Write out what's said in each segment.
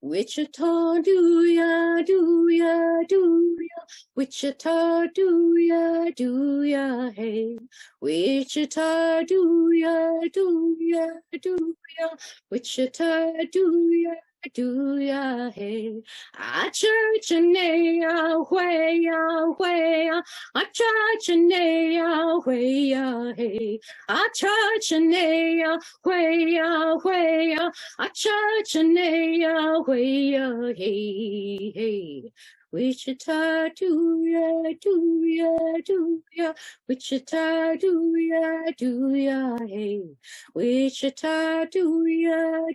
Wichita, do ya, Wichita, do ya, hey. Wichita, do ya, Wichita, do ya, hey. A church and a way, a church and a way, hey. A church and a way, a church and a way, hey, hey. Wichita, do ya, Wichita, do ya, hey. Wichita, do ya,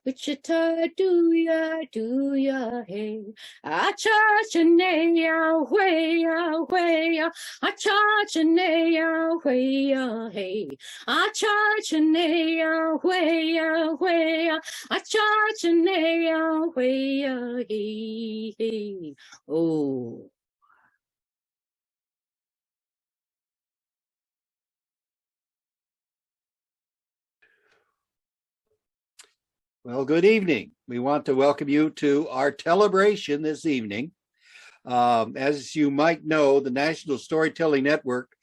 Wichita, do ya, hey. A church and a way, a church and a way, hey. A church and a way, a church and a way, hey, hey. Oh. Well, good evening. We want to welcome you to our Tellabration this evening. As you might know, the National Storytelling Network,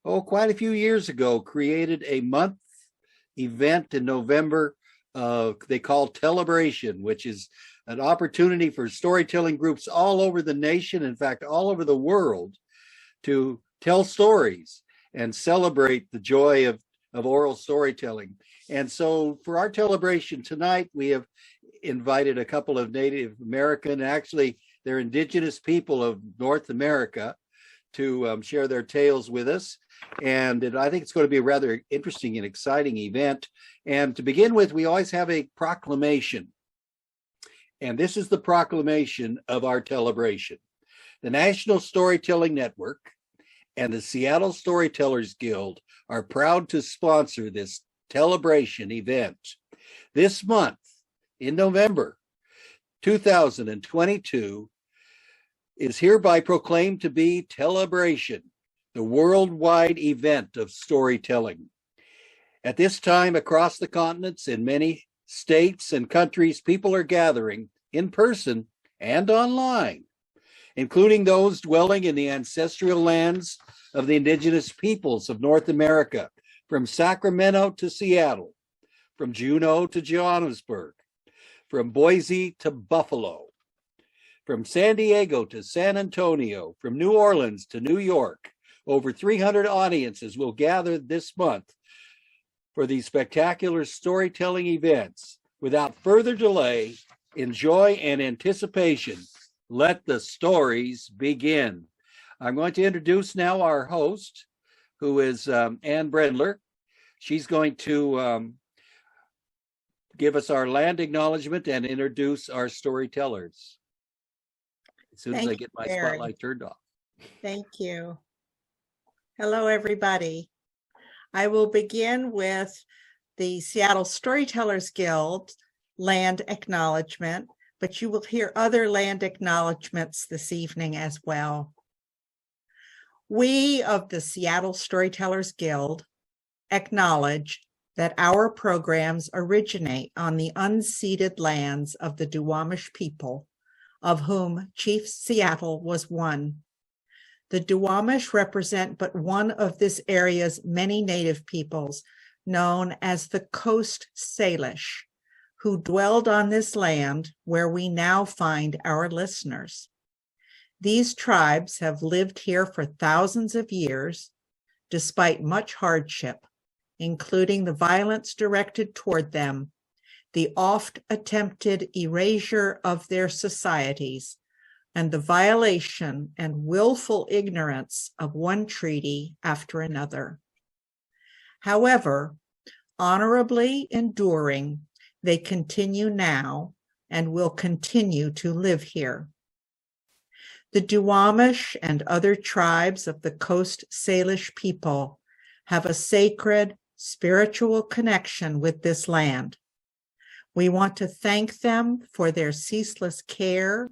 quite a few years ago, created a month event in November they call Tellabration, which is an opportunity for storytelling groups all over the nation, in fact, all over the world, to tell stories and celebrate the joy of oral storytelling. And so for our Tellabration tonight, we have invited a couple of Native American, actually they're indigenous people of North America, to share their tales with us. And I think it's going to be a rather interesting and exciting event. And to begin with, we always have a proclamation. And this is the proclamation of our Tellabration. The National Storytelling Network and the Seattle Storytellers Guild are proud to sponsor this Tellabration event. This month, in November 2022, is hereby proclaimed to be Tellabration, the worldwide event of storytelling. At this time, across the continents, in many states and countries, people are gathering in person and online, including those dwelling in the ancestral lands of the indigenous peoples of North America, from Sacramento to Seattle, from Juneau to Johannesburg, from Boise to Buffalo, from San Diego to San Antonio, from New Orleans to New York. Over 300 audiences will gather this month for these spectacular storytelling events. Without further delay, enjoy and anticipation, let the stories begin. I'm going to introduce now our host, who is Ann Brendler. She's going to give us our land acknowledgement and introduce our storytellers as soon as I get my spotlight turned off. Thank you. Hello, everybody. I will begin with the Seattle Storytellers Guild land acknowledgement, but you will hear other land acknowledgements this evening as well. We of the Seattle Storytellers Guild acknowledge that our programs originate on the unceded lands of the Duwamish people, of whom Chief Seattle was one. The Duwamish represent but one of this area's many native peoples, known as the Coast Salish, who dwelled on this land where we now find our listeners. These tribes have lived here for thousands of years, despite much hardship, including the violence directed toward them, the oft-attempted erasure of their societies, and the violation and willful ignorance of one treaty after another. However, honorably enduring, they continue now and will continue to live here. The Duwamish and other tribes of the Coast Salish people have a sacred spiritual connection with this land. We want to thank them for their ceaseless care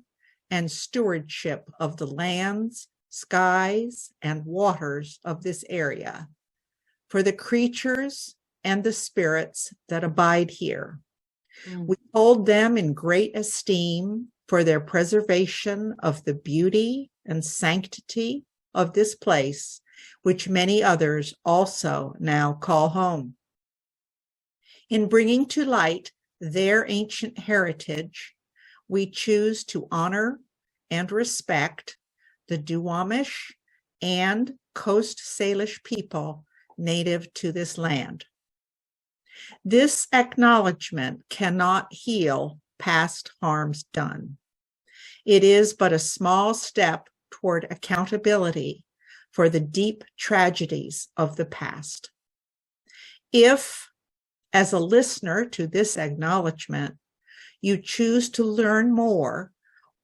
and stewardship of the lands, skies, and waters of this area, for the creatures and the spirits that abide here. We hold them in great esteem for their preservation of the beauty and sanctity of this place, which many others also now call home. In bringing to light their ancient heritage, we choose to honor and respect the Duwamish and Coast Salish people native to this land. This acknowledgement cannot heal past harms done. It is but a small step toward accountability for the deep tragedies of the past. If, as a listener to this acknowledgement, you choose to learn more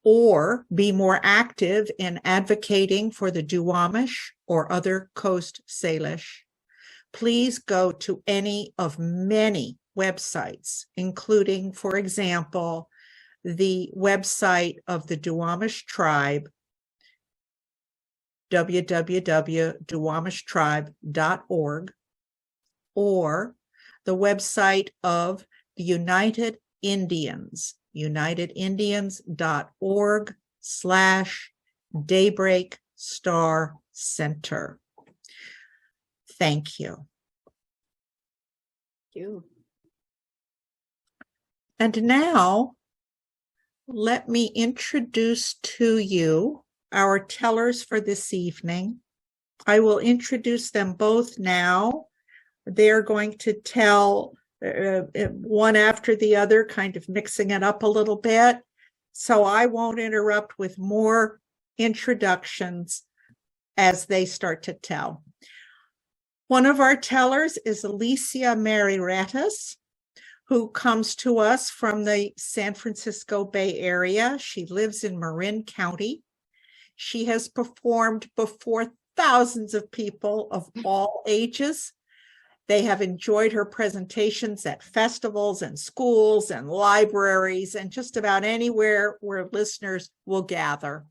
or be more active in advocating for the Duwamish or other Coast Salish, please go to any of many websites, including, for example, the website of the Duwamish tribe, www.duwamishtribe.org, or the website of the United Indians, unitedindians.org/Daybreak Star Center. Thank you. Thank you. And now, let me introduce to you our tellers for this evening. I will introduce them both now. They're going to tell one after the other, kind of mixing it up a little bit. So I won't interrupt with more introductions as they start to tell. One of our tellers is Alicia Mary Retes, who comes to us from the San Francisco Bay Area. She lives in Marin County. She has performed before thousands of people of all ages. They have enjoyed her presentations at festivals and schools and libraries and just about anywhere where listeners will gather.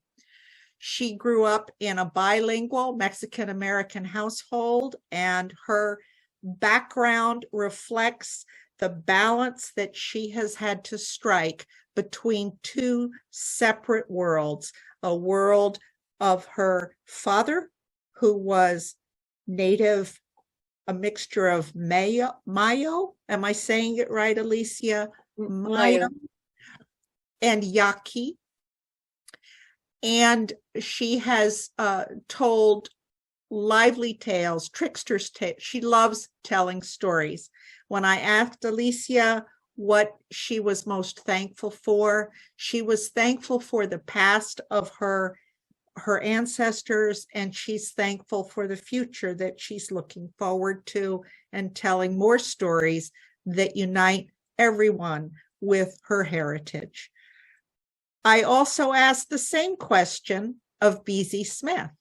She grew up in a bilingual Mexican-American household, and her background reflects the balance that she has had to strike between two separate worlds, a world of her father, who was Native, a mixture of Mayo, am I saying it right, Alicia? Mayo and Yaqui. And she has told lively tales, trickster's tales. She loves telling stories. When I asked Alicia what she was most thankful for, she was thankful for the past of her ancestors, and she's thankful for the future that she's looking forward to and telling more stories that unite everyone with her heritage. I also asked the same question of BZ Smith.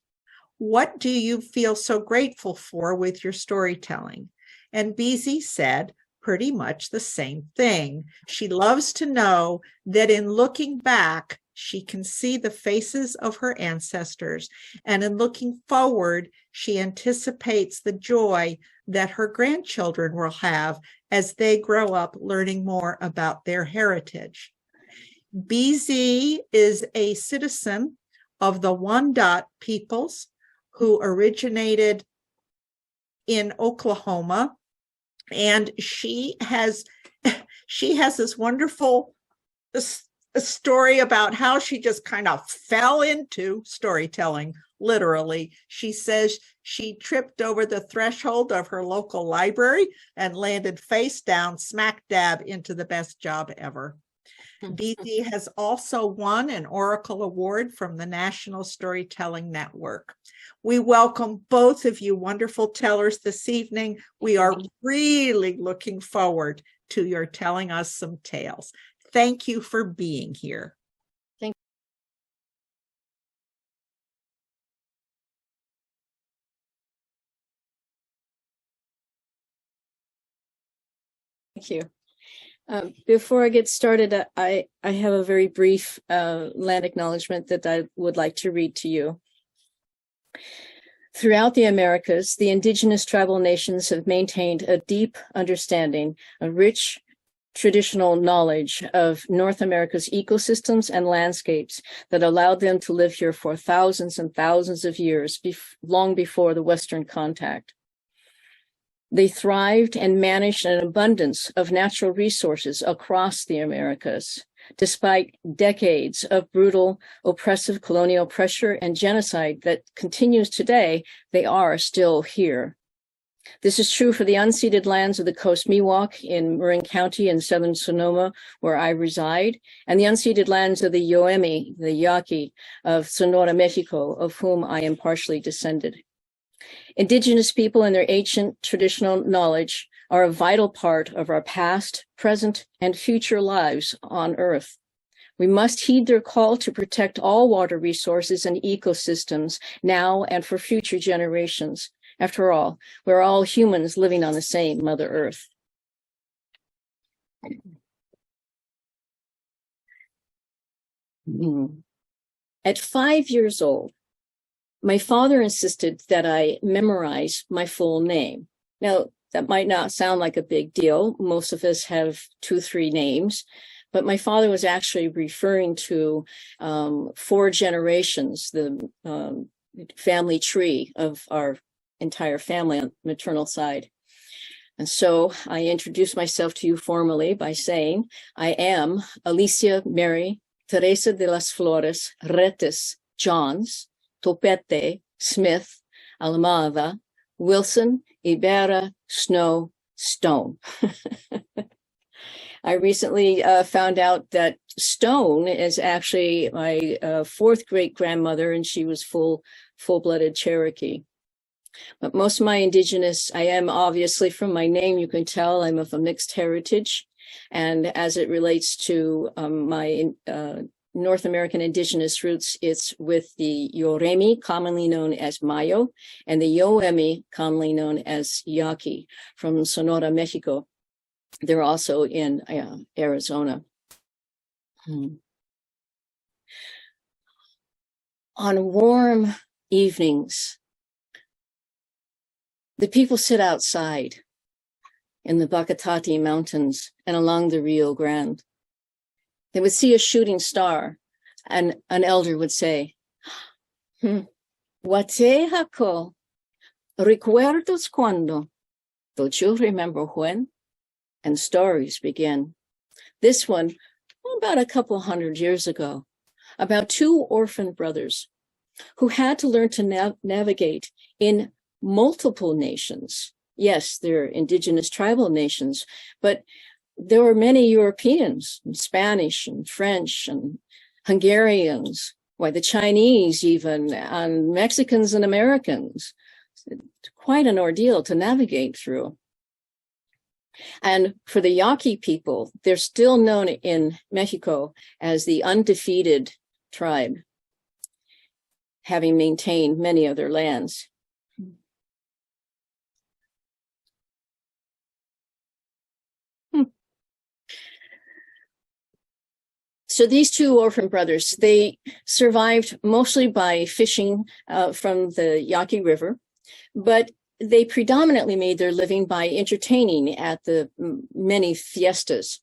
What do you feel so grateful for with your storytelling? And BZ said pretty much the same thing. She loves to know that in looking back, she can see the faces of her ancestors, and in looking forward, she anticipates the joy that her grandchildren will have as they grow up learning more about their heritage. BZ is a citizen of the Wendat peoples who originated in Oklahoma, and she has this wonderful story about how she just kind of fell into storytelling, literally. She says she tripped over the threshold of her local library and landed face down smack dab into the best job ever. BZ has also won an Oracle Award from the National Storytelling Network. We welcome both of you wonderful tellers this evening. We are really looking forward to your telling us some tales. Thank you for being here. Thank you. Before I get started, I have a very brief land acknowledgement that I would like to read to you. Throughout the Americas, the indigenous tribal nations have maintained a deep understanding, a rich traditional knowledge of North America's ecosystems and landscapes that allowed them to live here for thousands and thousands of years, long before the Western contact. They thrived and managed an abundance of natural resources across the Americas. Despite decades of brutal, oppressive colonial pressure and genocide that continues today, they are still here. This is true for the unceded lands of the Coast Miwok in Marin County in southern Sonoma, where I reside, and the unceded lands of the Yoemi, the Yaqui of Sonora, Mexico, of whom I am partially descended. Indigenous people and their ancient traditional knowledge are a vital part of our past, present, and future lives on Earth. We must heed their call to protect all water resources and ecosystems now and for future generations. After all, we're all humans living on the same Mother Earth. At 5 years old, my father insisted that I memorize my full name. Now, that might not sound like a big deal. Most of us have 2, 3 names, but my father was actually referring to 4 generations, the family tree of our entire family on the maternal side. And so I introduced myself to you formally by saying, I am Alicia Mary Teresa de las Flores Retes Johns Topete Smith Alamada Wilson Ibarra Snow Stone. I recently found out that Stone is actually my 4th great-grandmother, and she was full-blooded Cherokee. But most of my indigenous, I am obviously, from my name, you can tell I'm of a mixed heritage. And as it relates to my North American indigenous roots, it's with the Yoremi, commonly known as Mayo, and the Yoemi, commonly known as Yaqui, from Sonora, Mexico. They're also in Arizona. On warm evenings, the people sit outside in the Bacatati Mountains and along the Rio Grande. They would see a shooting star, and an elder would say, Huatzehako, recuerdos cuando? Don't you remember when? And stories begin. This one, about a couple 100 years ago, about 2 orphan brothers who had to learn to navigate in multiple nations. Yes, they're indigenous tribal nations, but there were many Europeans, and Spanish and French and Hungarians, why the Chinese even, and Mexicans and Americans. Quite an ordeal to navigate through. And for the Yaqui people, they're still known in Mexico as the undefeated tribe, having maintained many of their lands. So these 2 orphan brothers, they survived mostly by fishing from the Yaqui River, but they predominantly made their living by entertaining at the many fiestas.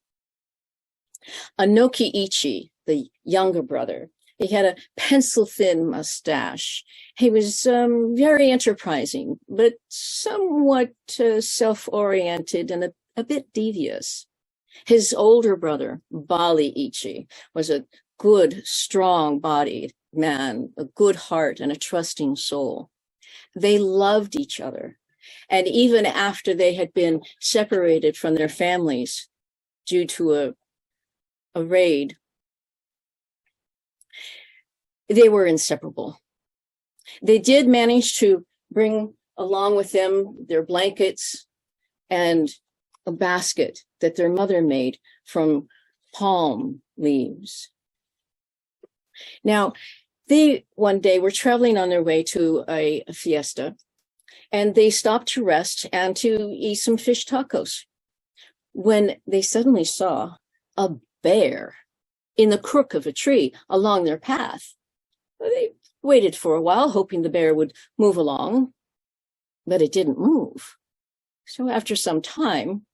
Anoki Ichi, the younger brother, he had a pencil-thin mustache. He was very enterprising, but somewhat self-oriented and a bit devious. His older brother, Bali Ichi, was a good, strong-bodied man, a good heart and a trusting soul. They loved each other. And even after they had been separated from their families due to a raid, they were inseparable. They did manage to bring along with them their blankets and a basket that their mother made from palm leaves. Now, they one day were traveling on their way to a fiesta, and they stopped to rest and to eat some fish tacos, when they suddenly saw a bear in the crook of a tree along their path. They waited for a while, hoping the bear would move along, but it didn't move. So after some time,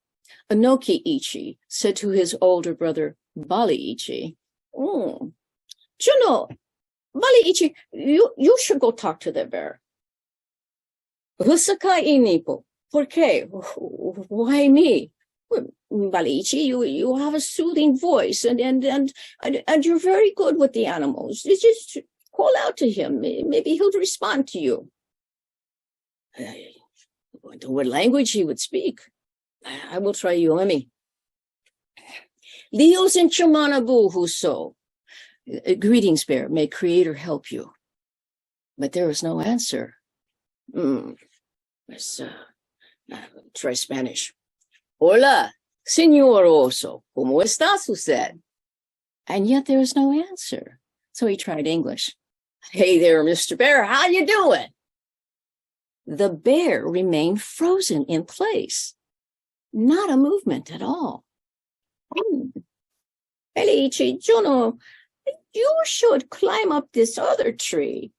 Anoki Ichi said to his older brother, Bali Ichi, Juno, Bali Ichi, you should go talk to the bear. Husakai inipo, por qué? Why me? Bali Ichi, you have a soothing voice and you're very good with the animals. You just call out to him. Maybe he'll respond to you. I wonder what language he would speak. I will try Uemi. Leos in Chamanabu Huso. Greetings, bear. May Creator help you. But there was no answer. Let's try Spanish. Hola, señor oso. ¿Cómo estás usted? And yet there was no answer. So he tried English. Hey there, Mr. Bear. How you doing? The bear remained frozen in place. Not a movement at all. Elichi, Juno, you should climb up this other tree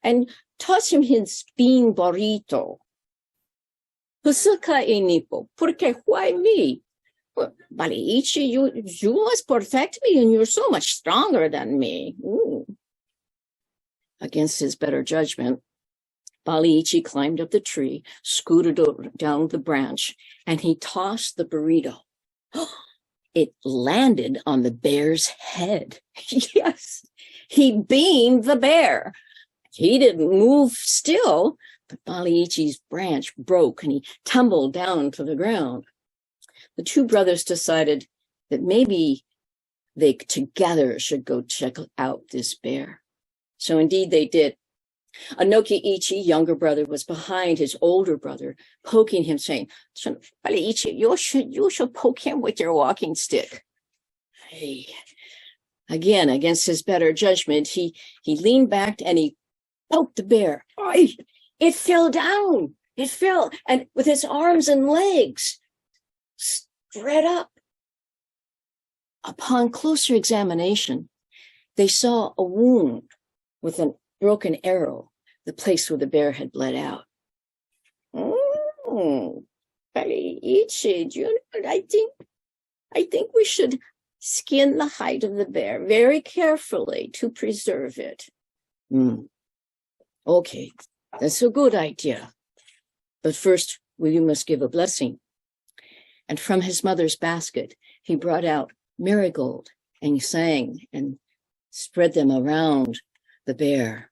and toss him his bean burrito. Husuka inipo, porque why me? Baliichi, you must protect me, and you're so much stronger than me. Against his better judgment, Baliichi climbed up the tree, scooted down the branch, and he tossed the burrito. It landed on the bear's head. Yes, he beamed the bear. He didn't move still, but Baliichi's branch broke and he tumbled down to the ground. The two brothers decided that maybe they together should go check out this bear. So indeed they did. Anoki Ichi, younger brother, was behind his older brother, poking him, saying, Baliichi, you should poke him with your walking stick. Hey. Again, against his better judgment, he leaned back and he poked the bear. It fell down. It fell, and with its arms and legs spread up. Upon closer examination, they saw a wound with a broken arrow, the place where the bear had bled out. Baliichi, I think we should skin the hide of the bear very carefully to preserve it. Okay, that's a good idea. But first, you must give a blessing. And from his mother's basket, he brought out marigold, and he sang and spread them around the bear.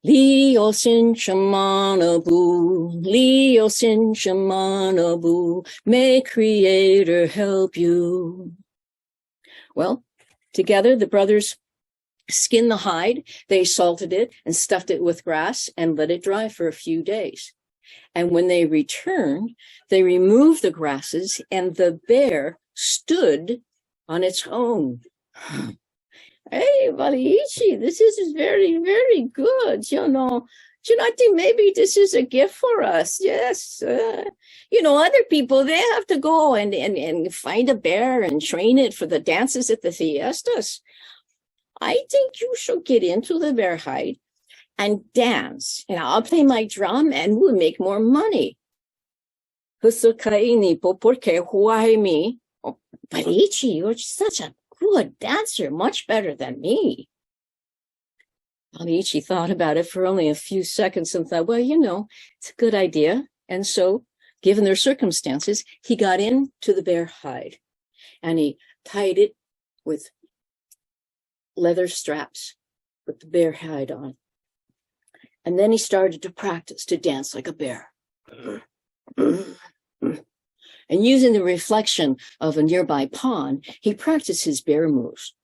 Leo sin shamanabu, Leo sin shamanabu, may Creator help you. Well, together the brothers skinned the hide, they salted it and stuffed it with grass and let it dry for a few days. And when they returned, they removed the grasses and the bear stood on its own. Hey, Baliichi, this is very, very good. I think maybe this is a gift for us. Yes. Other people, they have to go and find a bear and train it for the dances at the fiestas. I think you should get into the bear hide and dance. And I'll play my drum and we'll make more money. Porque why me? Baliichi, you're such a good dancer, much better than me. Baliichi thought about it for only a few seconds and thought, well, it's a good idea. And so, given their circumstances, he got into the bear hide and he tied it with leather straps with the bear hide on. And then he started to practice to dance like a bear. And using the reflection of a nearby pond, he practiced his bear moves.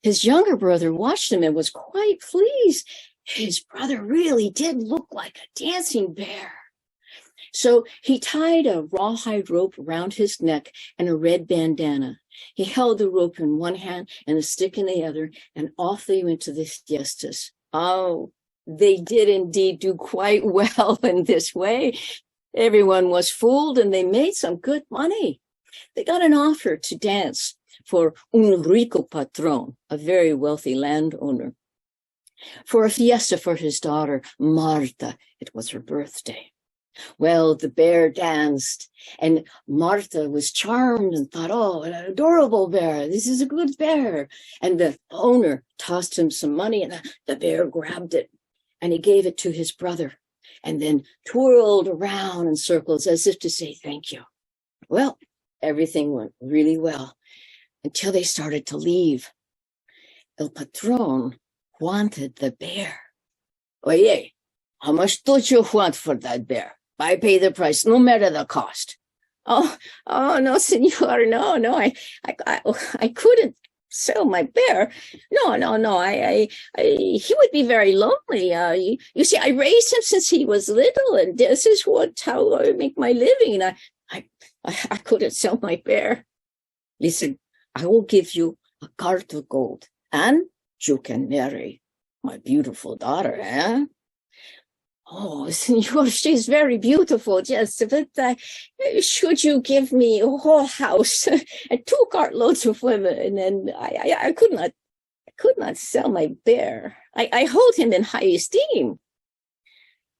His younger brother watched him and was quite pleased. His brother really did look like a dancing bear. So he tied a rawhide rope around his neck and a red bandana. He held the rope in one hand and a stick in the other, and off they went to the fiestas. Oh, they did indeed do quite well in this way. Everyone was fooled and they made some good money. They got an offer to dance for un rico patron, a very wealthy landowner, for a fiesta for his daughter, Marta. It was her birthday. Well, the bear danced, and Marta was charmed and thought, oh, an adorable bear. This is a good bear. And the owner tossed him some money, and the bear grabbed it, and he gave it to his brother, and then twirled around in circles as if to say thank you. Well, everything went really well until they started to leave. El Patron wanted the bear. Oye, how much do you want for that bear? I pay the price, no matter the cost. Oh, no, senor, no, I couldn't sell my bear. No, he would be very lonely. You see, I raised him since he was little, and this is how I make my living. And I couldn't sell my bear. Listen, I will give you a cart of gold, and you can marry my beautiful daughter, eh? Oh, senor, she's very beautiful, yes, but should you give me a whole house and 2 cartloads of women, and I could not sell my bear. I hold him in high esteem.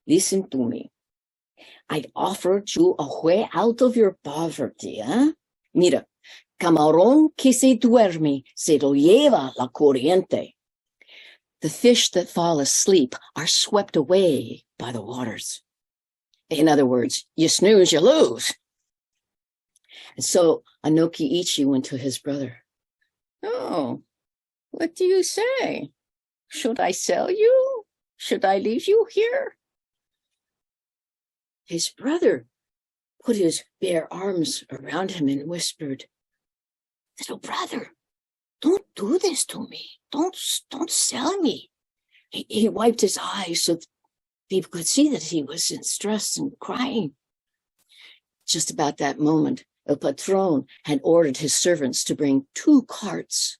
Listen to me. I'd offered you a way out of your poverty, eh? Mira, camarón que se duerme se lo lleva la corriente. The fish that fall asleep are swept away by the waters. In other words, you snooze, you lose. And so Anoki Ichi went to his brother. Oh, what do you say? Should I sell you? Should I leave you here? His brother put his bare arms around him and whispered, little brother, don't do this to me. Don't sell me. He wiped his eyes so people could see that he was in stress and crying. Just about that moment, El Patron had ordered his servants to bring 2 carts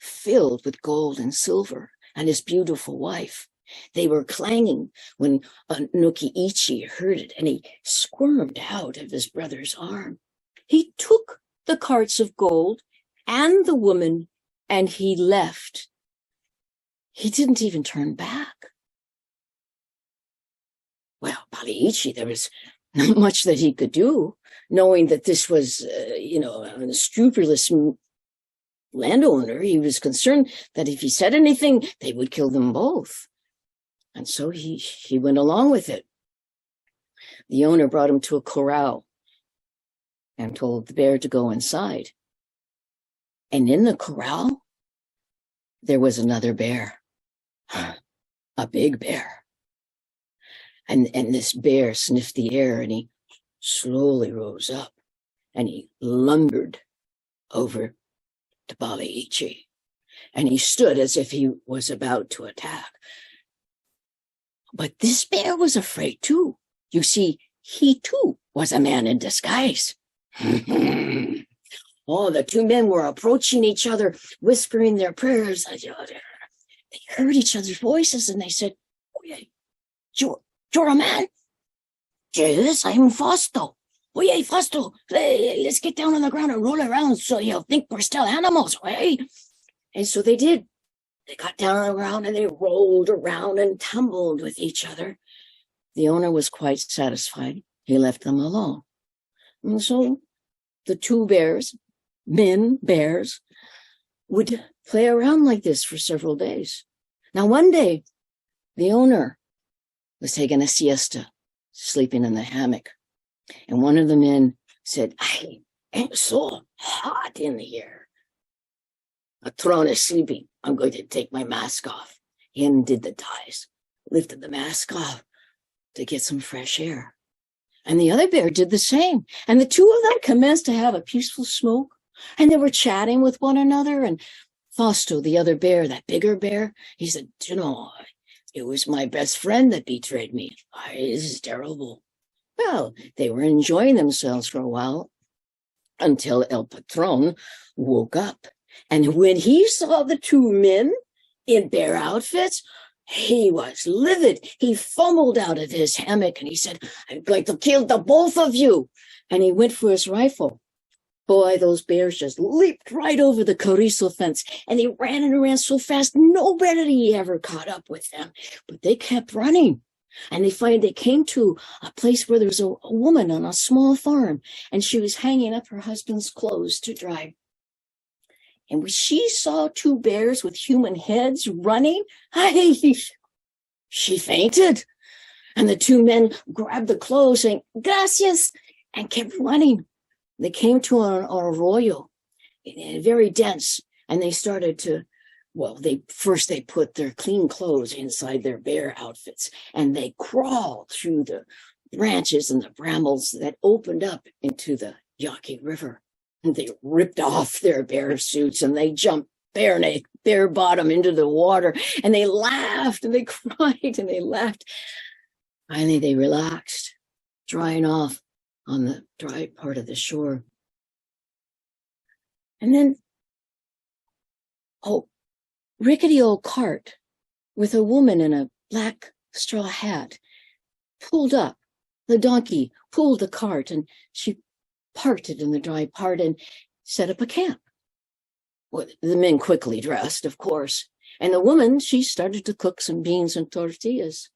filled with gold and silver and his beautiful wife. They were clanging when Anoki Ichi heard it, and he squirmed out of his brother's arm. He took the carts of gold and the woman, and he left. He didn't even turn back. Well, Ichi, there was not much that he could do, knowing that this was, an unscrupulous landowner. He was concerned that if he said anything, they would kill them both. And so he went along with it. The owner brought him to a corral and told the bear to go inside. And in the corral, there was another bear, a big bear. And this bear sniffed the air, and he slowly rose up, and he lumbered over to Ichi. And he stood as if he was about to attack. But this bear was afraid too. You see, he too was a man in disguise. Oh, the 2 men were approaching each other, whispering their prayers. They heard each other's voices, and they said, oh, yeah, you're a man? Yes, I'm Fausto. Oh, yeah, Fausto, let's get down on the ground and roll around so you'll think we're still animals, right? And so they did. They got down on the ground, and they rolled around and tumbled with each other. The owner was quite satisfied. He left them alone. And so the 2 bears, men bears, would play around like this for several days. Now, one day, the owner was taking a siesta, sleeping in the hammock. And one of the men said, I am so hot in here. Patron is sleeping. I'm going to take my mask off. He undid the ties, lifted the mask off to get some fresh air. And the other bear did the same. And the 2 of them commenced to have a peaceful smoke. And they were chatting with one another. And Fausto, the other bear, that bigger bear, he said, it was my best friend that betrayed me. This is terrible. Well, they were enjoying themselves for a while until El Patron woke up. And when he saw the 2 men in bear outfits, he was livid. He fumbled out of his hammock and he said, I'm going to kill the both of you. And he went for his rifle. Boy, those bears just leaped right over the Carrizo fence, and they ran and ran so fast, nobody ever caught up with them. But they kept running, and they came to a place where there was a woman on a small farm, and she was hanging up her husband's clothes to dry. And when she saw two bears with human heads running, she fainted. And the two men grabbed the clothes, saying, "Gracias," and kept running. They came to an arroyo, very dense, and they started to, they put their clean clothes inside their bear outfits, and they crawled through the branches and the brambles that opened up into the Yaqui River. And they ripped off their bear suits, and they jumped bare bottom into the water, and they laughed, and they cried, and they laughed. Finally, they relaxed, drying off on the dry part of the shore. And then, rickety old cart with a woman in a black straw hat pulled up. The donkey pulled the cart, and she parked it in the dry part and set up a camp. Well, the men quickly dressed, of course, and the woman, she started to cook some beans and tortillas.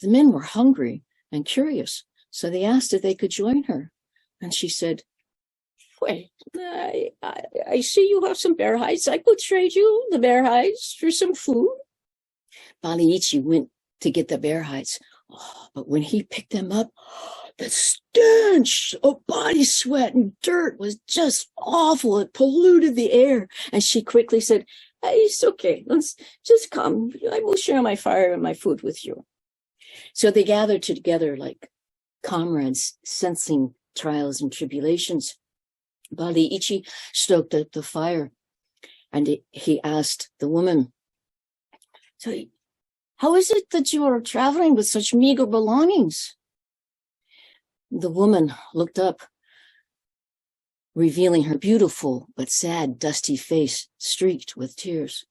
The men were hungry and curious, so they asked if they could join her. And she said, "Well, I see you have some bear hides. I could trade you the bear hides for some food." Baliichi went to get the bear hides, but when he picked them up, the stench of body sweat and dirt was just awful. It polluted the air. And she quickly said, "It's okay. Let's just come. I will share my fire and my food with you." So they gathered together like comrades, sensing trials and tribulations. Baliichi stoked up the fire, and he asked the woman, "So, how is it that you are traveling with such meager belongings?" The woman looked up, revealing her beautiful but sad, dusty face streaked with tears.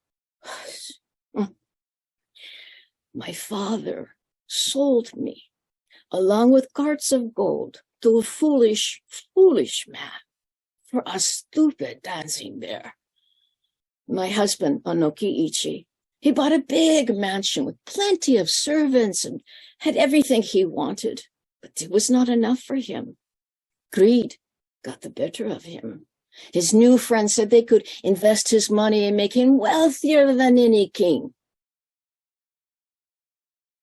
"My father sold me, along with carts of gold, to a foolish, foolish man for a stupid dancing bear. My husband, Anoki-ichi, he bought a big mansion with plenty of servants and had everything he wanted, but it was not enough for him. Greed got the better of him. His new friends said they could invest his money and make him wealthier than any king.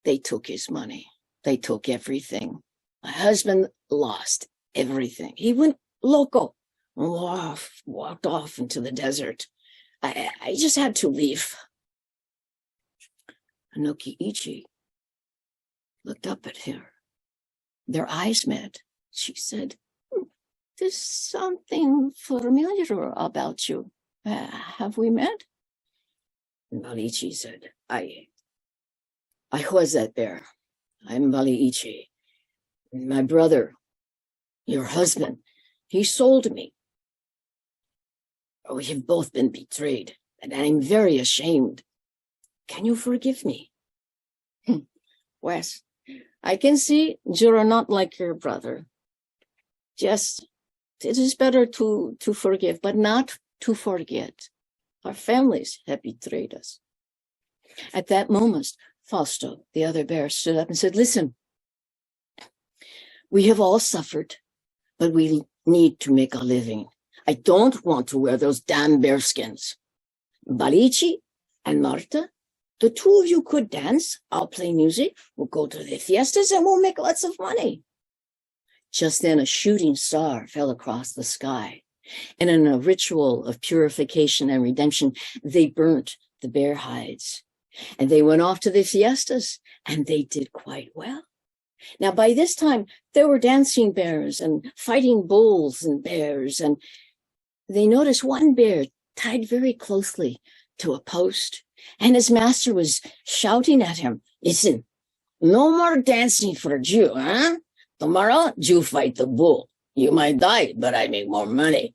They took his money. They took everything. My husband lost everything. He went loco, walked off into the desert. I just had to leave." Anoki-ichi looked up at her. Their eyes met. She said, "There's something familiar about you. Have we met?" Baliichi said, I was that bear. I'm Baliichi. My brother, your husband, he sold me. We have both been betrayed, and I'm very ashamed. Can you forgive me?" "Wes, I can see you're not like your brother. Just, it is better to forgive, but not to forget. Our families have betrayed us." At that moment, Fausto, the other bear, stood up and said, "Listen, we have all suffered, but we need to make a living. I don't want to wear those damn bear skins. Baliichi and Marta, the two of you could dance. I'll play music. We'll go to the fiestas and we'll make lots of money." Just then, a shooting star fell across the sky, and in a ritual of purification and redemption, they burnt the bear hides. And they went off to the fiestas, and they did quite well. Now, by this time, there were dancing bears and fighting bulls and bears, and they noticed one bear tied very closely to a post, and his master was shouting at him, "Listen, no more dancing for you, huh? Tomorrow, you fight the bull. You might die, but I make more money."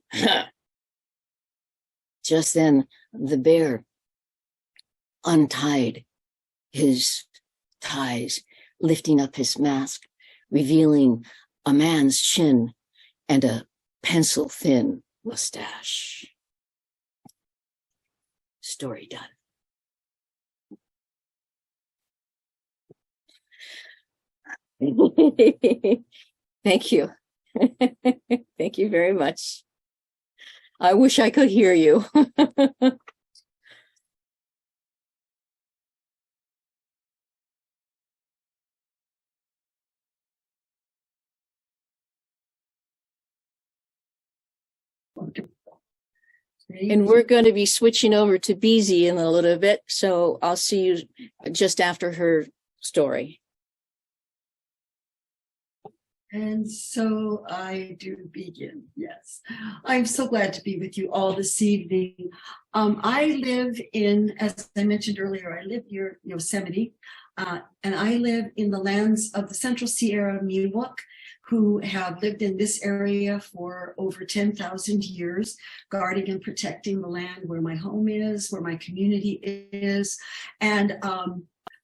Just then, the bear untied his ties, lifting up his mask, revealing a man's chin and a pencil-thin mustache. Story done. Thank you. Thank you very much. I wish I could hear you. And we're going to be switching over to Beezy in a little bit, so I'll see you just after her story. And so I do begin, yes. I'm so glad to be with you all this evening. I live in, as I mentioned earlier, I live near Yosemite, and I live in the lands of the Central Sierra Miwok, who have lived in this area for over 10,000 years, guarding and protecting the land where my home is, where my community is. And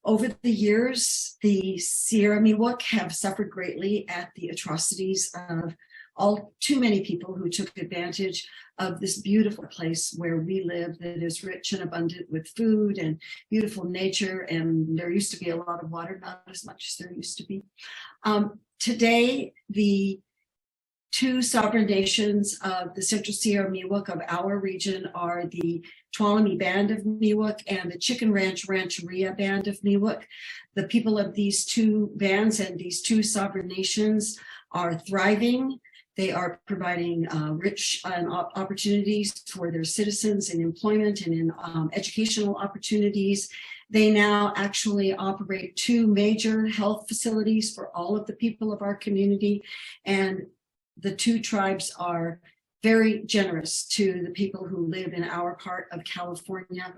over the years, the Sierra Miwok have suffered greatly at the atrocities of too many people who took advantage of this beautiful place where we live that is rich and abundant with food and beautiful nature. And there used to be a lot of water, not as much as there used to be. Today, the two sovereign nations of the Central Sierra Miwok of our region are the Tuolumne Band of Miwok and the Chicken Ranch Rancheria Band of Miwok. The people of these two bands and these two sovereign nations are thriving. They are providing rich opportunities for their citizens in employment and in educational opportunities. They now actually operate two major health facilities for all of the people of our community. And the two tribes are very generous to the people who live in our part of California.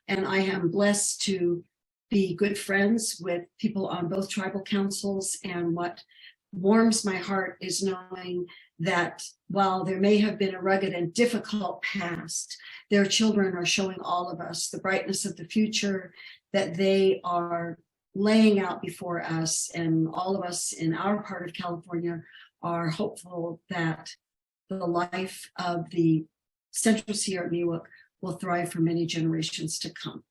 And I am blessed to be good friends with people on both tribal councils. And what warms my heart is knowing that while there may have been a rugged and difficult past, their children are showing all of us the brightness of the future that they are laying out before us. And all of us in our part of California are hopeful that the life of the Central Sierra Miwok will thrive for many generations to come.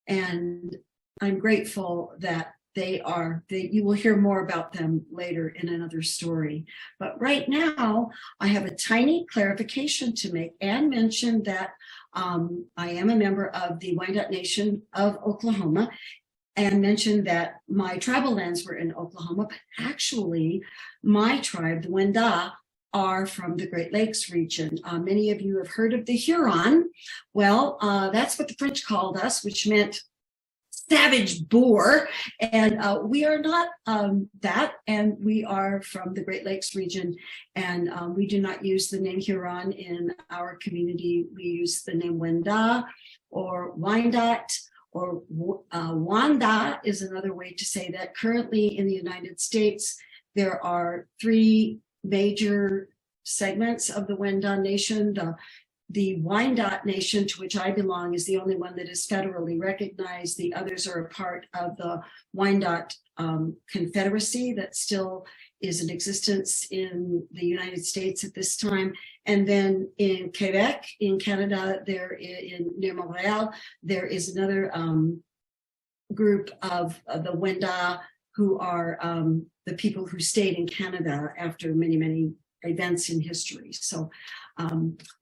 And I'm grateful that you will hear more about them later in another story. But right now, I have a tiny clarification to make and mention that I am a member of the Wyandot Nation of Oklahoma, and mentioned that my tribal lands were in Oklahoma, but actually my tribe, the Wendat, are from the Great Lakes region. Many of you have heard of the Huron. Well, that's what the French called us, which meant savage boar. And we are not that, and we are from the Great Lakes region. And we do not use the name Huron in our community. We use the name Wendat or Wyandot, or Wanda is another way to say that. Currently in the United States, there are three major segments of the Wendat Nation. The Wyandot Nation, to which I belong, is the only one that is federally recognized. The others are a part of the Wyandot Confederacy that still is in existence in the United States at this time. And then in Quebec, in Canada, near Montreal, there is another group of the Wendat who are the people who stayed in Canada after many, many events in history. So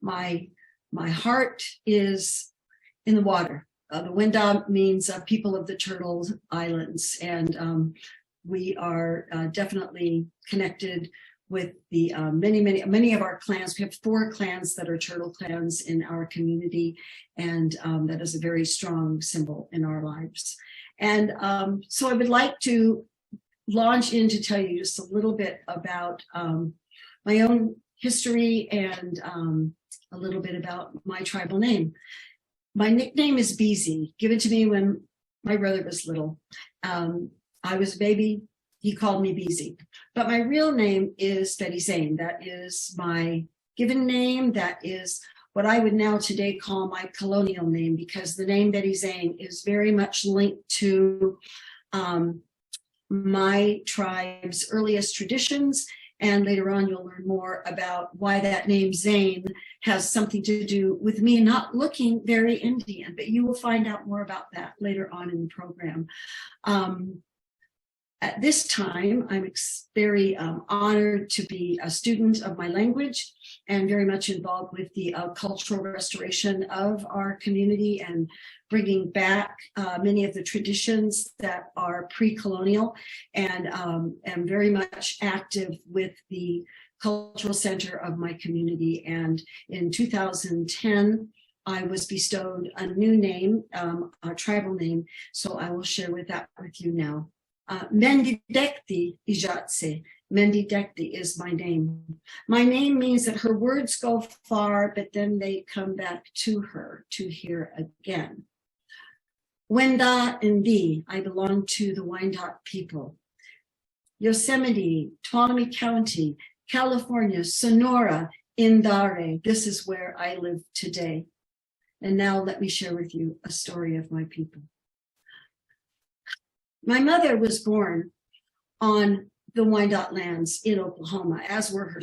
my heart is in the water. The Wendat means people of the Turtle Islands, and we are definitely connected with the many of our clans. We have 4 clans that are turtle clans in our community, and that is a very strong symbol in our lives. And so I would like to launch in to tell you just a little bit about my own history and a little bit about my tribal name. My nickname is Beezy, given to me when my brother was little. I was a baby, he called me Beezy. But my real name is Betty Zane. That is my given name. That is what I would now today call my colonial name, because the name Betty Zane is very much linked to my tribe's earliest traditions And later on, you'll learn more about why that name Zane has something to do with me not looking very Indian, but you will find out more about that later on in the program. At this time, I'm very honored to be a student of my language and very much involved with the cultural restoration of our community and bringing back many of the traditions that are pre-colonial, and am very much active with the cultural center of my community. And in 2010, I was bestowed a new name, a tribal name, so I will share with you now. Mendidekti Ijatse. Mendidekti is my name. My name means that her words go far, but then they come back to her to hear again. Wenda Ndi, I belong to the Wyandotte people. Yosemite, Tuolumne County, California, Sonora, Indare. This is where I live today. And now let me share with you a story of my people. My mother was born on the Wyandotte lands in Oklahoma, as were her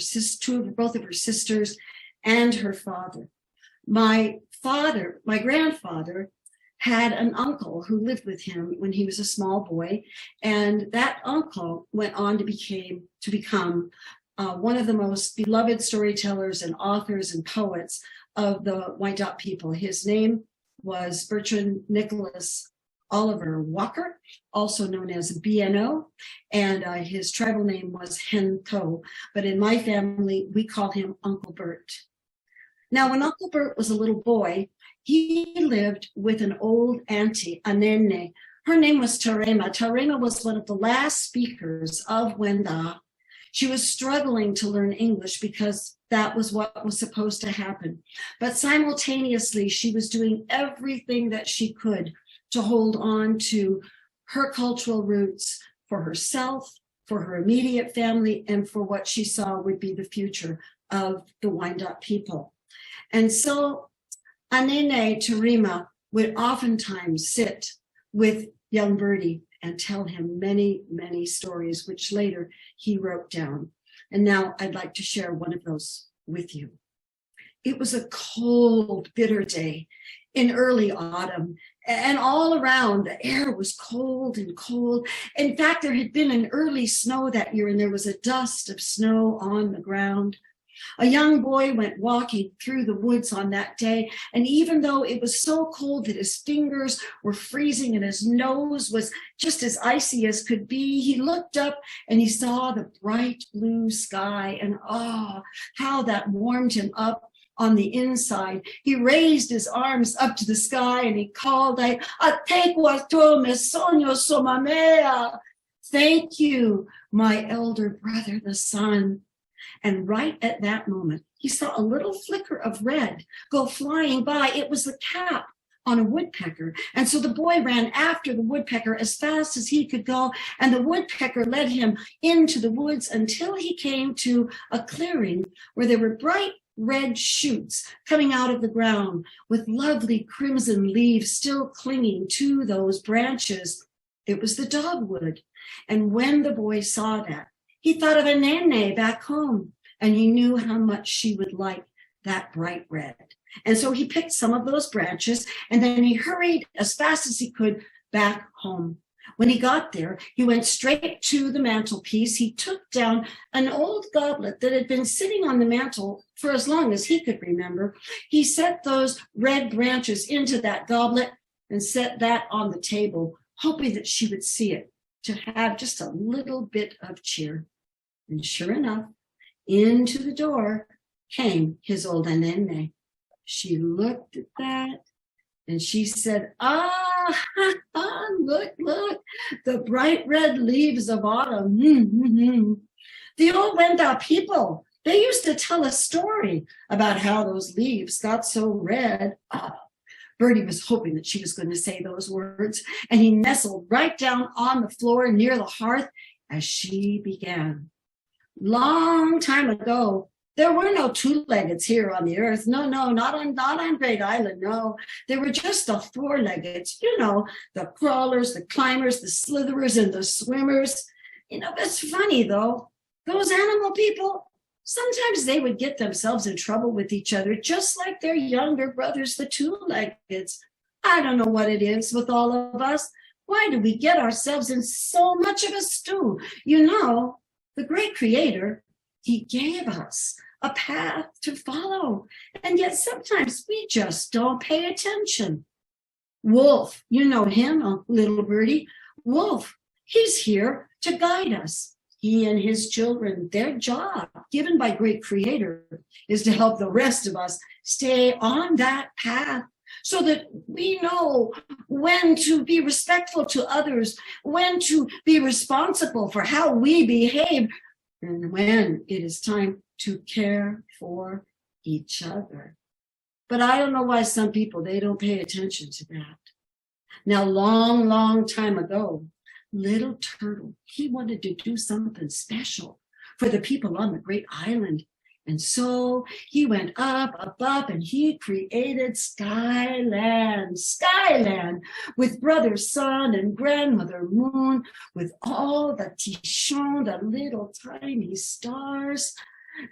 both of her sisters and her father. My grandfather, had an uncle who lived with him when he was a small boy, and that uncle went on to become one of the most beloved storytellers and authors and poets of the Wyandotte people. His name was Bertrand Nicholas Oliver Walker, also known as BNO, and his tribal name was Hen Tho, but in my family, we call him Uncle Bert. Now, when Uncle Bert was a little boy, he lived with an old auntie, a nene. Her name was Tarema. Tarema was one of the last speakers of Wenda. She was struggling to learn English because that was what was supposed to happen. But simultaneously, she was doing everything that she could to hold on to her cultural roots for herself, for her immediate family, and for what she saw would be the future of the Wyandotte people. And so Anene Tarema would oftentimes sit with young Bertie and tell him many, many stories, which later he wrote down. And now I'd like to share one of those with you. It was a cold, bitter day in early autumn, and all around the air was cold and cold. In fact, there had been an early snow that year, and there was a dust of snow on the ground. A young boy went walking through the woods on that day, and even though it was so cold that his fingers were freezing and his nose was just as icy as could be, he looked up and he saw the bright blue sky, and oh, how that warmed him up on the inside. He raised his arms up to the sky and he called, thank you, my elder brother, the sun. And right at that moment, he saw a little flicker of red go flying by. It was the cap on a woodpecker. And so the boy ran after the woodpecker as fast as he could go. And the woodpecker led him into the woods until he came to a clearing where there were bright red shoots coming out of the ground with lovely crimson leaves still clinging to those branches. It was the dogwood. And when the boy saw that, he thought of a nene back home, and he knew how much she would like that bright red. And so he picked some of those branches, and then he hurried as fast as he could back home. When he got there, he went straight to the mantelpiece. He took down an old goblet that had been sitting on the mantel for as long as he could remember. He set those red branches into that goblet and set that on the table, hoping that she would see it to have just a little bit of cheer. And sure enough, into the door came his old Anene. She looked at that and she said, look, the bright red leaves of autumn. The old Wenda people, they used to tell a story about how those leaves got so red. Bertie was hoping that she was going to say those words, and he nestled right down on the floor near the hearth as she began. Long time ago, there were no two-leggeds here on the earth. No, not on Great Island, no. There were just the four-leggeds, the crawlers, the climbers, the slitherers, and the swimmers. It's funny, though. those animal people, sometimes they would get themselves in trouble with each other, just like their younger brothers, the two-leggeds. I don't know what it is with all of us. Why do we get ourselves in so much of a stew? You know, the great creator, he gave us a path to follow. And yet sometimes we just don't pay attention. Wolf, you know him, a little birdie. Wolf, he's here to guide us. He and his children, their job given by great creator is to help the rest of us stay on that path so that we know when to be respectful to others, when to be responsible for how we behave, and when it is time to care for each other. But I don't know why some people, they don't pay attention to that. Now, long time ago, little turtle, he wanted to do something special for the people on the great island. And so he went up, and he created Skyland, with Brother Sun and Grandmother Moon, with all the Tichon, the little tiny stars.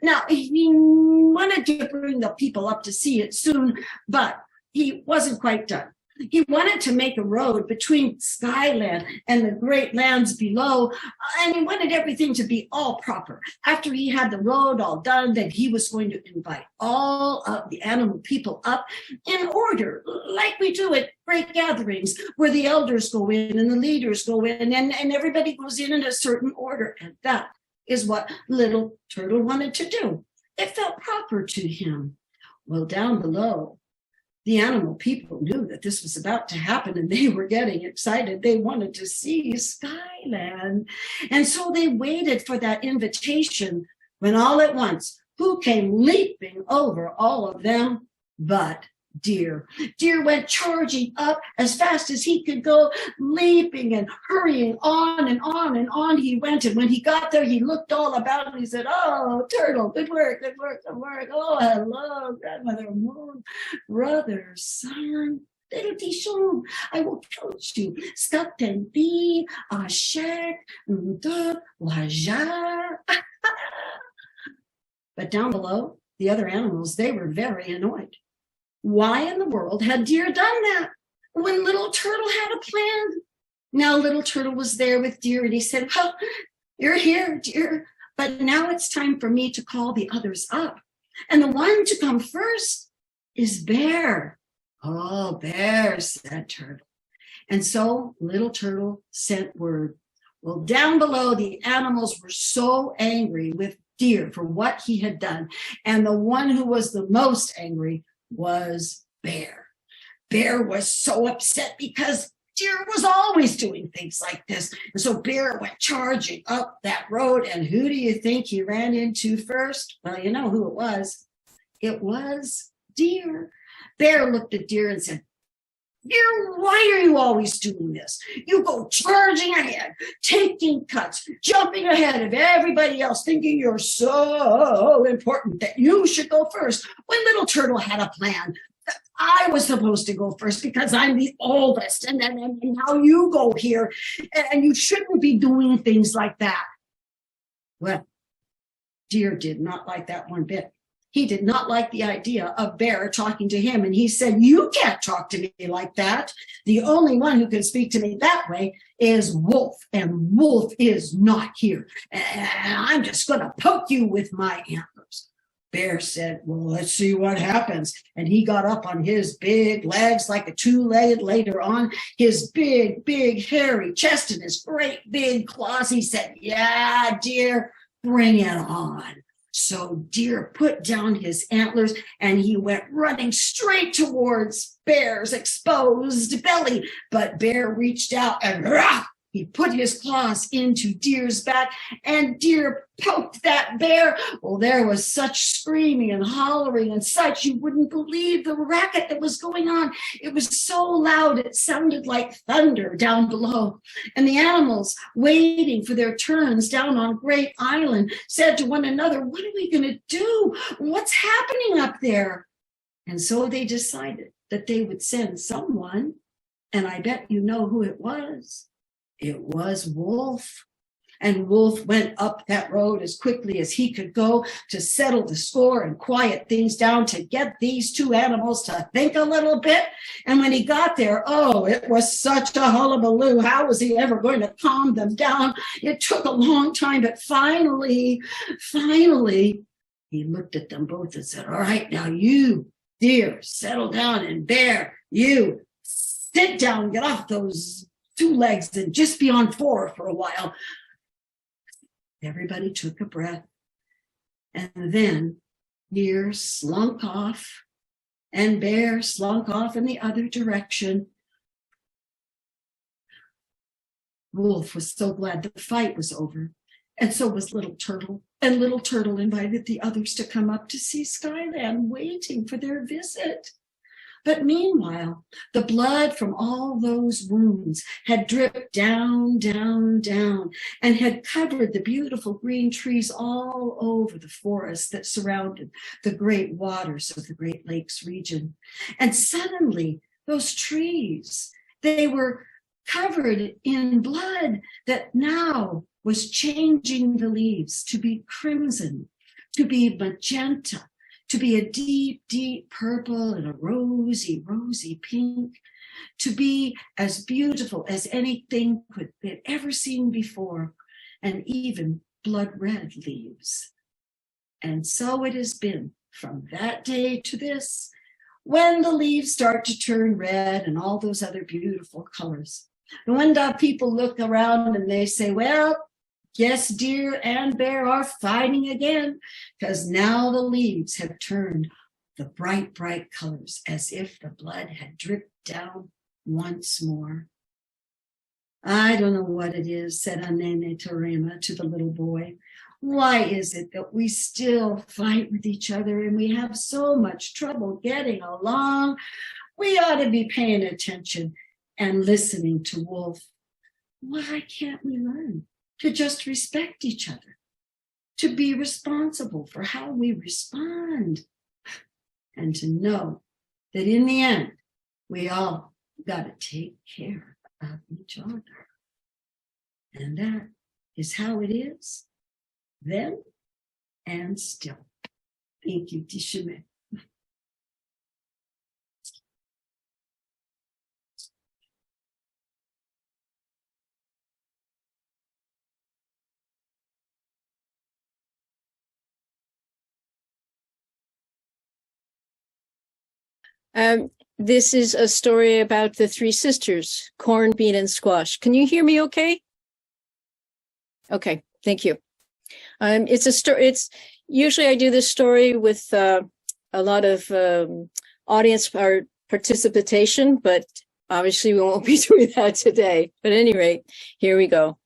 Now, he wanted to bring the people up to see it soon, but he wasn't quite done. He wanted to make a road between Skyland and the great lands below, and he wanted everything to be all proper. After he had the road all done, then he was going to invite all of the animal people up in order, like we do at great gatherings, where the elders go in and the leaders go in, and everybody goes in a certain order. And that is what little turtle wanted to do. It felt proper to him. Well, down below, the animal people knew that this was about to happen, and they were getting excited. They wanted to see Skyland. And so they waited for that invitation, when all at once, who came leaping over all of them but Deer. Deer went charging up as fast as he could go, leaping and hurrying on and on and on he went. And when he got there, he looked all about and he said, "Oh, Turtle, good work, good work, good work. Oh, hello, Grandmother Moon, Brother Sun, little Tichon, I will coach you. Skaktendi, Ashek, Nduk, Wajar." But down below, the other animals, they were very annoyed. Why in the world had Deer done that when little Turtle had a plan? Now little Turtle was there with Deer, and he said, "Well, you're here, Deer, but now it's time for me to call the others up. And the one to come first is Bear." "Oh, Bear," said Turtle. And so little Turtle sent word. Well, down below, the animals were so angry with Deer for what he had done. And the one who was the most angry was Bear. Bear was so upset because Deer was always doing things like this. And so Bear went charging up that road. And who do you think he ran into first? Well, you know who it was. It was Deer. Bear looked at Deer and said, "Deer, why are you always doing this? You go charging ahead, taking cuts, jumping ahead of everybody else, thinking you're so important that you should go first. When little Turtle had a plan, I was supposed to go first because I'm the oldest, and now you go here, and you shouldn't be doing things like that." Well, Deer did not like that one bit. He did not like the idea of Bear talking to him. And he said, "You can't talk to me like that. The only one who can speak to me that way is Wolf. And Wolf is not here. And I'm just going to poke you with my antlers." Bear said, "Well, let's see what happens." And he got up on his big legs like a two-legged later on, his big, hairy chest and his great big claws. He said, "Yeah, Deer, bring it on." So Deer put down his antlers and he went running straight towards Bear's exposed belly. But Bear reached out and he put his claws into Deer's back, and Deer poked that Bear. Well, there was such screaming and hollering and such, you wouldn't believe the racket that was going on. It was so loud, it sounded like thunder down below. And the animals, waiting for their turns down on Great Island, said to one another, "What are we going to do? What's happening up there?" And so they decided that they would send someone, and I bet you know who it was. It was Wolf. And Wolf went up that road as quickly as he could go to settle the score and quiet things down, to get these two animals to think a little bit. And when he got there, oh, it was such a hullabaloo. How was he ever going to calm them down? It took a long time, but finally, he looked at them both and said, all right, now you, deer, settle down, and bear, you, sit down, get off those two legs and just be on four for a while. Everybody took a breath, and then deer slunk off and bear slunk off in the other direction. Wolf was so glad the fight was over, and so was Little Turtle. And Little Turtle invited the others to come up to see Skyland, waiting for their visit. But meanwhile, the blood from all those wounds had dripped down, down, down, and had covered the beautiful green trees all over the forest that surrounded the great waters of the Great Lakes region. And suddenly, those trees, they were covered in blood that now was changing the leaves to be crimson, to be magenta, to be a deep, deep purple and a rosy, rosy pink, to be as beautiful as anything could be ever seen before, and even blood red leaves. And so it has been from that day to this, when the leaves start to turn red and all those other beautiful colors. And when the people look around and they say, well, yes, deer and bear are fighting again, because now the leaves have turned the bright, bright colors, as if the blood had dripped down once more. I don't know what it is, said Anene Torema to the little boy. Why is it that we still fight with each other and we have so much trouble getting along? We ought to be paying attention and listening to Wolf. Why can't we learn to just respect each other, to be responsible for how we respond, and to know that in the end, we all got to take care of each other. And that is how it is then and still. Thank you, Tishime. This is a story about the three sisters, corn, bean, and squash. Can you hear me okay? Okay, thank you. It's a story. It's usually I do this story with a lot of audience participation, but obviously we won't be doing that today. But at any rate, here we go.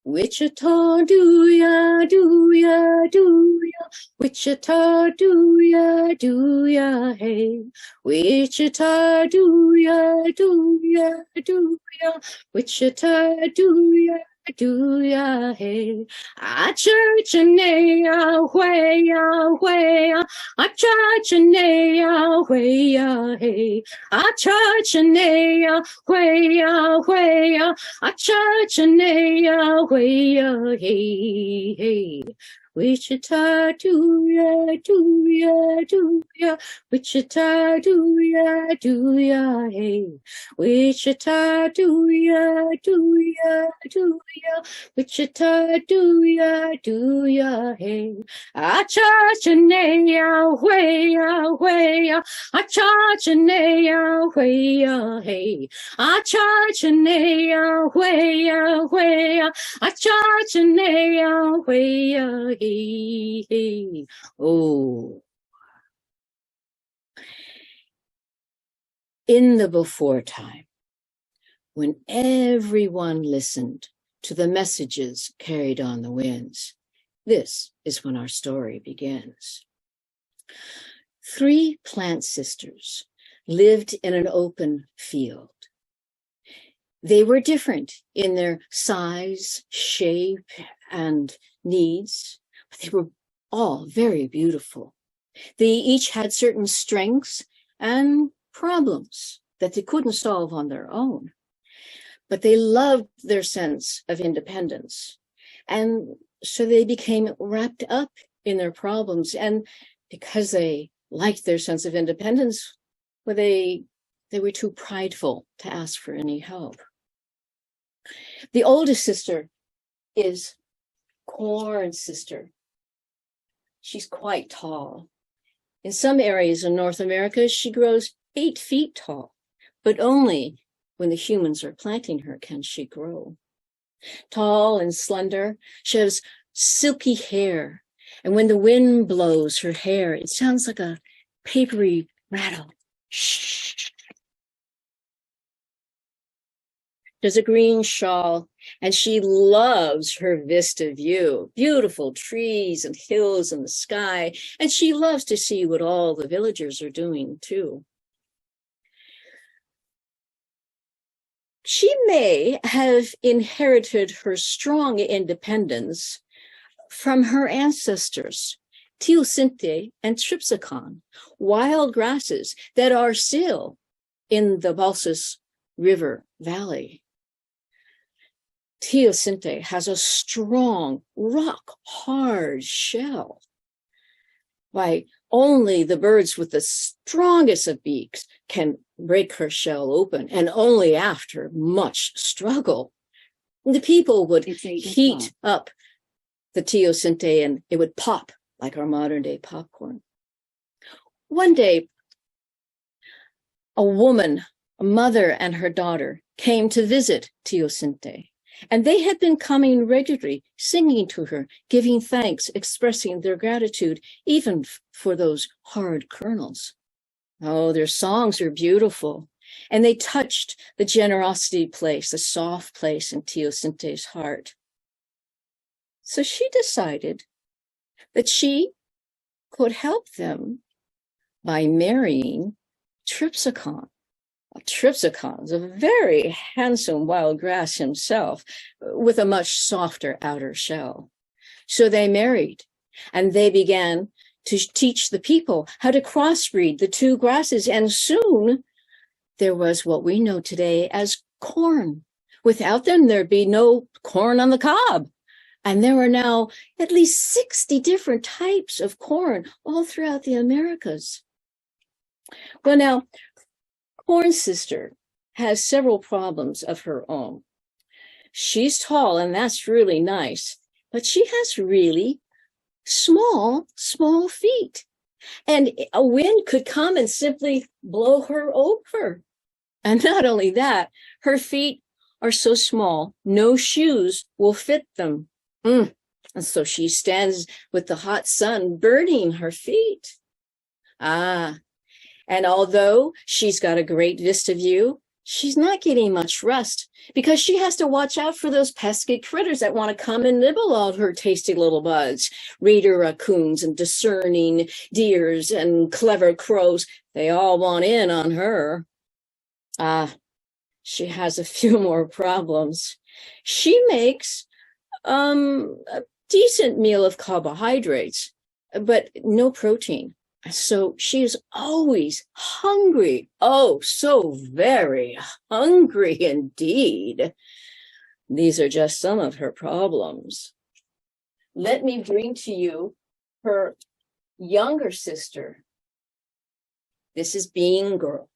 Wichita do ya, Wichita do ya, hey. Wichita do ya, Wichita do ya, hey. A church and a way, a church and a way, hey. A church and a way, a church and a way, hey. Wichita do ya, Wichita do ya, hey. Wichita do ya, Wichita do ya, hey. A church and a way, a church and a way, hey. A church and a way, a church and a way, hey. Oh. In the before time, when everyone listened to the messages carried on the winds, this is when our story begins. 3 plant sisters lived in an open field. They were different in their size, shape, and needs, but they were all very beautiful. They each had certain strengths and problems. that they couldn't solve on their own. But they loved their sense of independence. And so they became wrapped up in their problems. And because they liked their sense of independence, well, they were too prideful to ask for any help. The oldest sister is Corn Sister. She's quite tall. In some areas in North America, she grows 8 feet tall, but only when the humans are planting her can she grow. Tall and slender, she has silky hair, and when the wind blows her hair, it sounds like a papery rattle. Shh. There's a green shawl, and she loves her vista view, beautiful trees and hills in the sky, and she loves to see what all the villagers are doing too. She may have inherited her strong independence from her ancestors, Teosinte and Tripsacon, wild grasses that are still in the Balsas River Valley. Teosinte has a strong, rock-hard shell. Why, only the birds with the strongest of beaks can break her shell open, and only after much struggle. The people would heat up the teosinte and it would pop like our modern-day popcorn. One day, a woman, a mother and her daughter, came to visit Teosinte. And they had been coming regularly, singing to her, giving thanks, expressing their gratitude, even for those hard kernels. Oh, their songs are beautiful. And they touched the generosity place, the soft place in Teosinte's heart. So she decided that she could help them by marrying Tripsacon. Tripsacon is a very handsome wild grass himself, with a much softer outer shell. So they married, and they began to teach the people how to crossbreed the two grasses, and soon there was what we know today as corn. Without them, there'd be no corn on the cob. And there are now at least 60 different types of corn all throughout the Americas. Well, now, Corn Sister has several problems of her own. She's tall, and that's really nice, but she has really small feet. And a wind could come and simply blow her over. And not only that, her feet are so small, no shoes will fit them. And so she stands with the hot sun burning her feet. And although she's got a great vista view, she's not getting much rest because she has to watch out for those pesky critters that want to come and nibble all her tasty little buds. Raider raccoons and discerning deers and clever crows, they all want in on her. She has a few more problems. She makes a decent meal of carbohydrates, but no protein. So she is always hungry. Oh, so very hungry indeed. These are just some of her problems. Let me bring to you her younger sister. This is Bean Girl.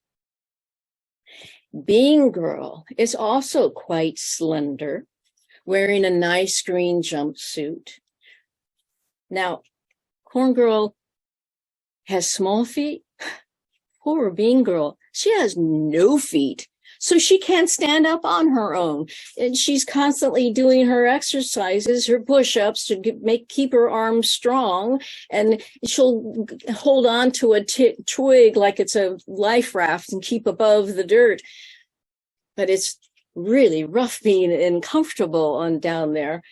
Bean Girl is also quite slender, wearing a nice green jumpsuit. Now, Corn Girl has small feet. Poor Bean Girl, she has no feet, so she can't stand up on her own. And she's constantly doing her exercises, her push-ups to keep her arms strong. And she'll hold on to a twig like it's a life raft and keep above the dirt. But it's really rough being uncomfortable on down there.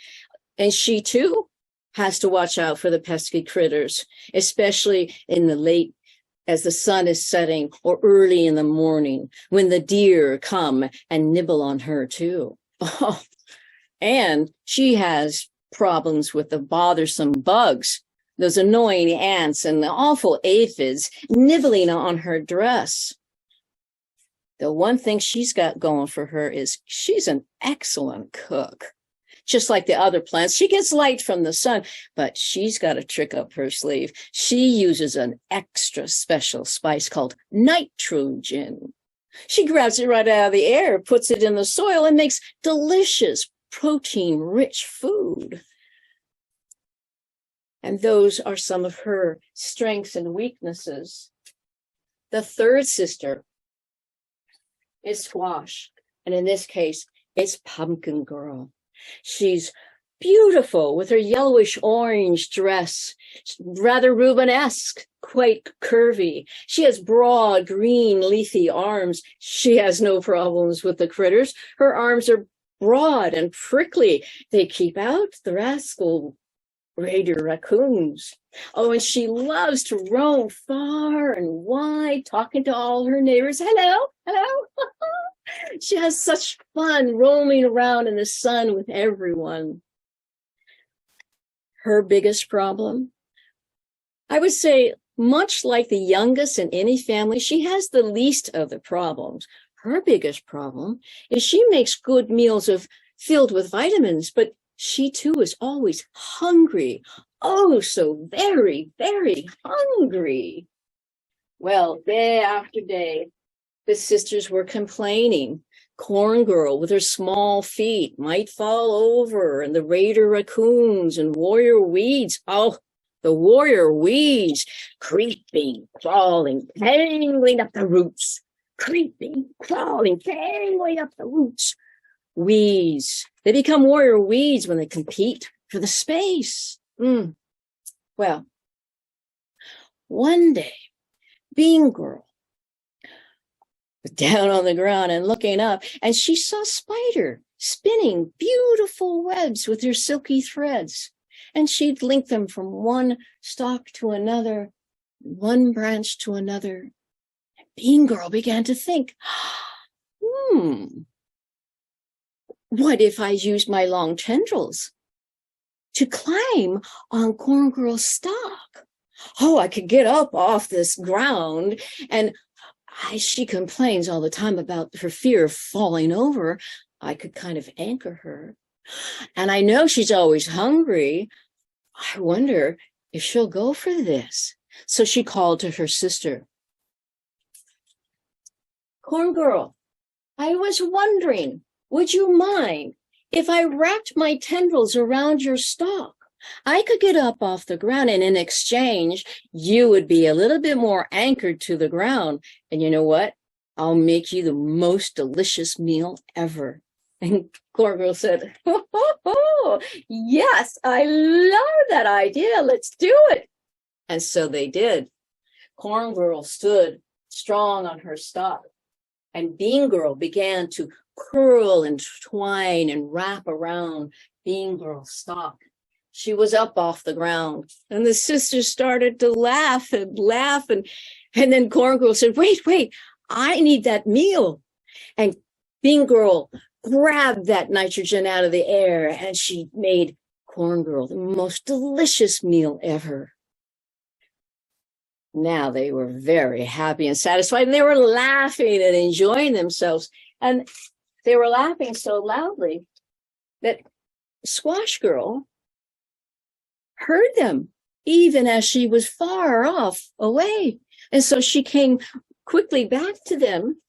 And she too has to watch out for the pesky critters, especially in the late, as the sun is setting, or early in the morning, when the deer come and nibble on her too. Oh, and she has problems with the bothersome bugs, those annoying ants and the awful aphids nibbling on her dress. The one thing she's got going for her is she's an excellent cook. Just like the other plants, she gets light from the sun, but she's got a trick up her sleeve. She uses an extra special spice called nitrogen. She grabs it right out of the air, puts it in the soil, and makes delicious, protein-rich food. And those are some of her strengths and weaknesses. The third sister is Squash, and in this case, it's Pumpkin Girl. She's beautiful with her yellowish orange dress, rather Rubenesque, quite curvy. She has broad green leafy arms. She has no problems with the critters. Her arms are broad and prickly. They keep out the rascal raider raccoons. Oh, and she loves to roam far and wide, talking to all her neighbors. Hello, hello. She has such fun roaming around in the sun with everyone. Her biggest problem, I would say, much like the youngest in any family, she has the least of the problems. Her biggest problem is she makes good meals filled with vitamins, but she too is always hungry. Oh, so very, very hungry. Well, day after day, the sisters were complaining. Corn Girl with her small feet might fall over, and the raider raccoons and warrior weeds. Oh, the warrior weeds, creeping, crawling, tangling up the roots. Creeping, crawling, tangling up the roots. Weeds. They become warrior weeds when they compete for the space. Well, one day, Bean Girl was down on the ground and looking up, and she saw Spider spinning beautiful webs with her silky threads. And she'd link them from one stalk to another, one branch to another. And Bean Girl began to think, what if I used my long tendrils to climb on Corn Girl's stalk? Oh, I could get up off this ground, and she complains all the time about her fear of falling over. I could kind of anchor her. And I know she's always hungry. I wonder if she'll go for this. So she called to her sister. Corn Girl, I was wondering, would you mind if I wrapped my tendrils around your stalk? I could get up off the ground, and in exchange, you would be a little bit more anchored to the ground. And you know what? I'll make you the most delicious meal ever. And Corn Girl said, yes, I love that idea. Let's do it. And so they did. Corn Girl stood strong on her stalk, and Bean Girl began to curl and twine and wrap around Bean Girl's stalk. She was up off the ground, and the sisters started to laugh, and then Corn Girl said, wait, I need that meal. And Bean Girl grabbed that nitrogen out of the air, and she made Corn Girl the most delicious meal ever. Now they were very happy and satisfied, and they were laughing and enjoying themselves. And they were laughing so loudly that Squash Girl heard them, even as she was far off away. And so she came quickly back to them,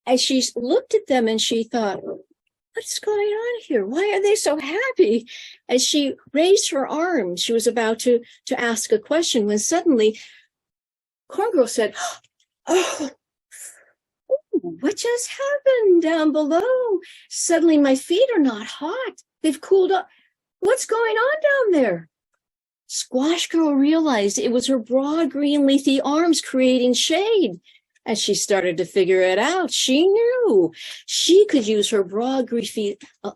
and she looked at them and she thought, what's going on here? Why are they so happy? As she raised her arms, she was about to ask a question when suddenly Corn Girl said, oh, what just happened down below? Suddenly my feet are not hot. They've cooled up. What's going on down there? Squash Girl realized it was her broad green leafy arms creating shade. As she started to figure it out, she knew she could use her broad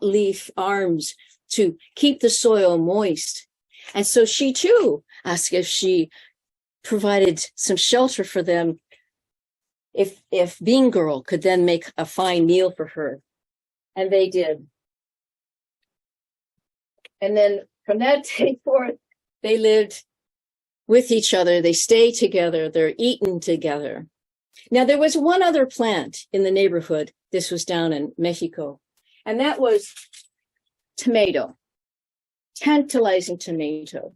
leaf arms to keep the soil moist. And so she too asked if she provided some shelter for them, if Bean Girl could then make a fine meal for her. And they did. And then from that day forth, they lived with each other. They stay together. They're eaten together. Now, there was one other plant in the neighborhood. This was down in Mexico, and that was tomato, tantalizing tomato.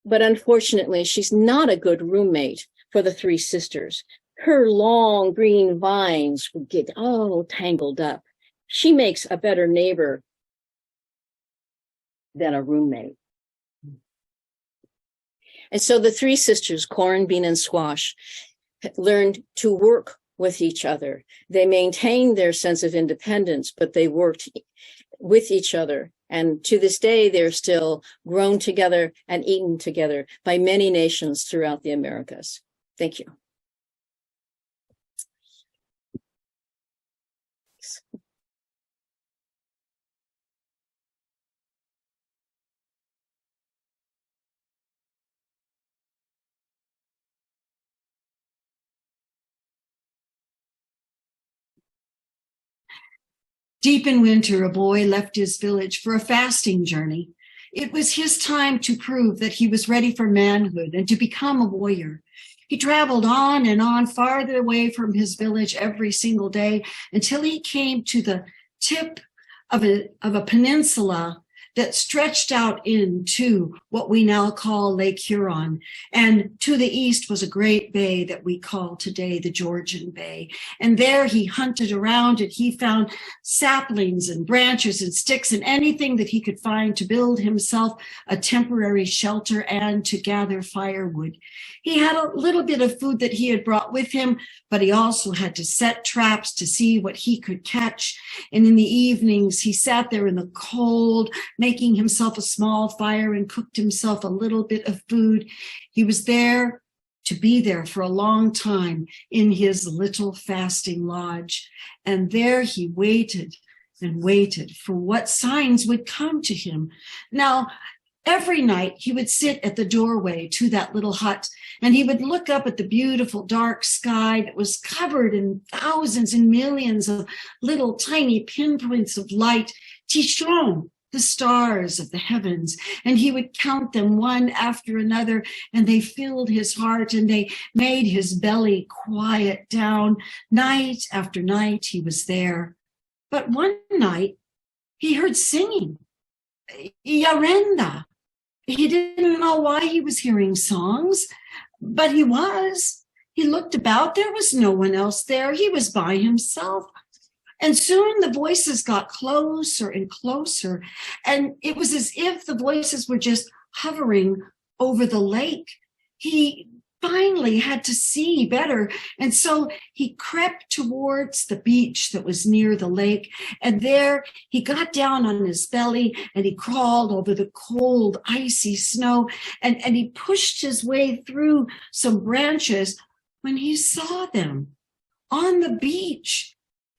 But unfortunately, she's not a good roommate for the three sisters. Her long green vines would get all tangled up. She makes a better neighbor than a roommate. And so the three sisters, corn, bean, and squash, learned to work with each other. They maintained their sense of independence, but they worked with each other. And to this day, they're still grown together and eaten together by many nations throughout the Americas. Thank you. Deep in winter, a boy left his village for a fasting journey. It was his time to prove that he was ready for manhood and to become a warrior. He traveled on and on, farther away from his village every single day until he came to the tip of a peninsula that stretched out into what we now call Lake Huron. And to the east was a great bay that we call today the Georgian Bay. And there he hunted around and he found saplings and branches and sticks and anything that he could find to build himself a temporary shelter and to gather firewood. He had a little bit of food that he had brought with him, but he also had to set traps to see what he could catch. And in the evenings, he sat there in the cold, making himself a small fire and cooked himself a little bit of food. He was there to be there for a long time in his little fasting lodge. And there he waited and waited for what signs would come to him. Now, every night he would sit at the doorway to that little hut and he would look up at the beautiful dark sky that was covered in thousands and millions of little tiny pinpoints of light, Tichon, the stars of the heavens, and he would count them one after another, and they filled his heart and they made his belly quiet down. Night after night he was there. But one night he heard singing, Yarenda. He didn't know why he was hearing songs, but he was. He looked about. There was no one else there. He was by himself. And soon the voices got closer and closer. And it was as if the voices were just hovering over the lake. He finally had to see better. And so he crept towards the beach that was near the lake. And there he got down on his belly and he crawled over the cold, icy snow. And he pushed his way through some branches when he saw them on the beach.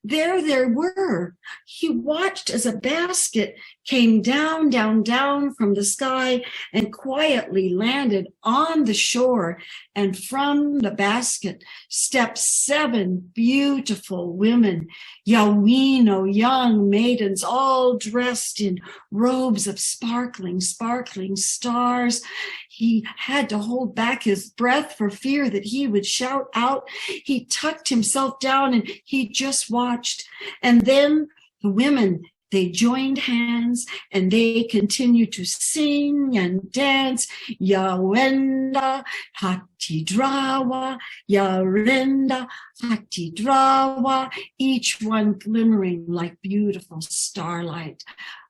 There they were. He watched as a basket came down, down, down from the sky and quietly landed on the shore. And from the basket stepped 7 beautiful women, Yawino, young maidens, all dressed in robes of sparkling, sparkling stars. He had to hold back his breath for fear that he would shout out. He tucked himself down and he just watched. And then the women, they joined hands and they continued to sing and dance. Yawenda Hatidrawa, Yarenda Hatidrawa, each one glimmering like beautiful starlight.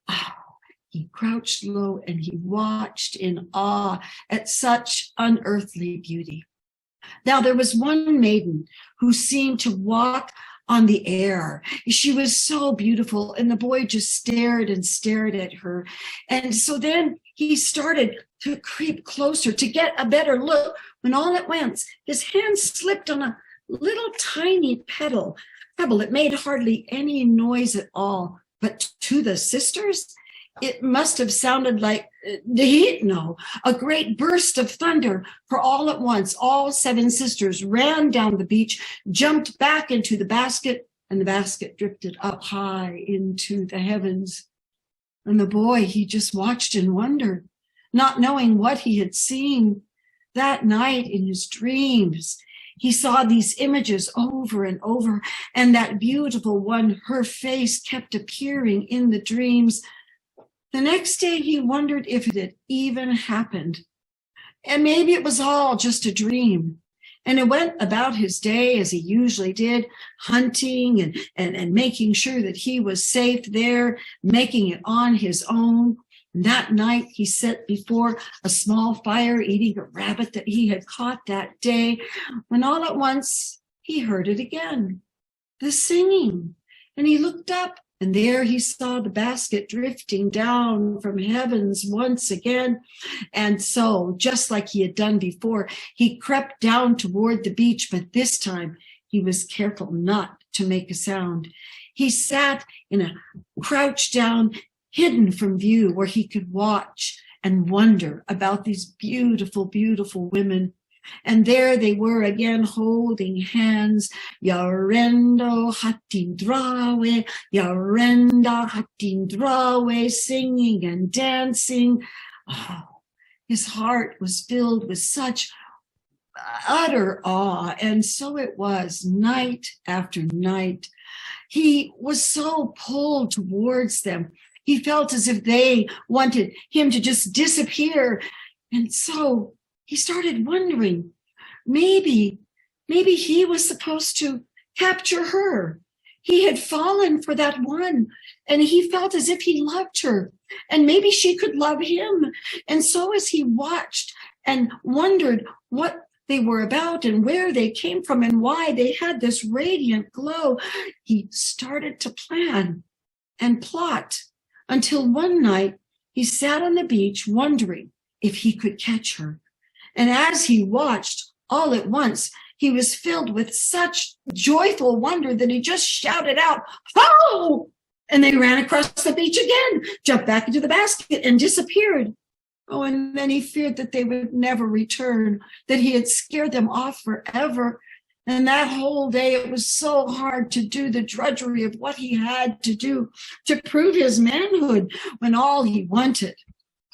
Oh, he crouched low and he watched in awe at such unearthly beauty. Now there was one maiden who seemed to walk on the air. She was so beautiful, and the boy just stared and stared at her. And so then he started to creep closer to get a better look, when all at once his hand slipped on a little tiny pebble. It made hardly any noise at all, but to the sisters, it must have sounded like Dehitno, a great burst of thunder, for all at once, all 7 sisters ran down the beach, jumped back into the basket, and the basket drifted up high into the heavens. And the boy, he just watched and wondered, not knowing what he had seen. That night in his dreams, He saw these images over and over, and that beautiful one, her face, kept appearing in the dreams. The next day, he wondered if it had even happened. And maybe it was all just a dream. And it went about his day as he usually did, hunting and making sure that he was safe there, making it on his own. And that night, he sat before a small fire, eating a rabbit that he had caught that day, when all at once he heard it again, the singing. And he looked up, and there he saw the basket drifting down from heavens once again. And so, just like he had done before, he crept down toward the beach, but this time he was careful not to make a sound. He sat in a crouched down, hidden from view, where he could watch and wonder about these beautiful, beautiful women. And there they were again, holding hands. Yarendo hatindrawe, yarenda hatindrawe, singing and dancing. Oh, his heart was filled with such utter awe. And so it was night after night. He was so pulled towards them. He felt as if they wanted him to just disappear. And so he started wondering, maybe he was supposed to capture her. He had fallen for that one, and he felt as if he loved her, and maybe she could love him. And so as he watched and wondered what they were about and where they came from and why they had this radiant glow, he started to plan and plot, until one night he sat on the beach wondering if he could catch her. And as he watched, all at once, he was filled with such joyful wonder that he just shouted out, "Oh!" And they ran across the beach again, jumped back into the basket, and disappeared. Oh, and then he feared that they would never return, that he had scared them off forever. And that whole day, it was so hard to do the drudgery of what he had to do to prove his manhood, when all he wanted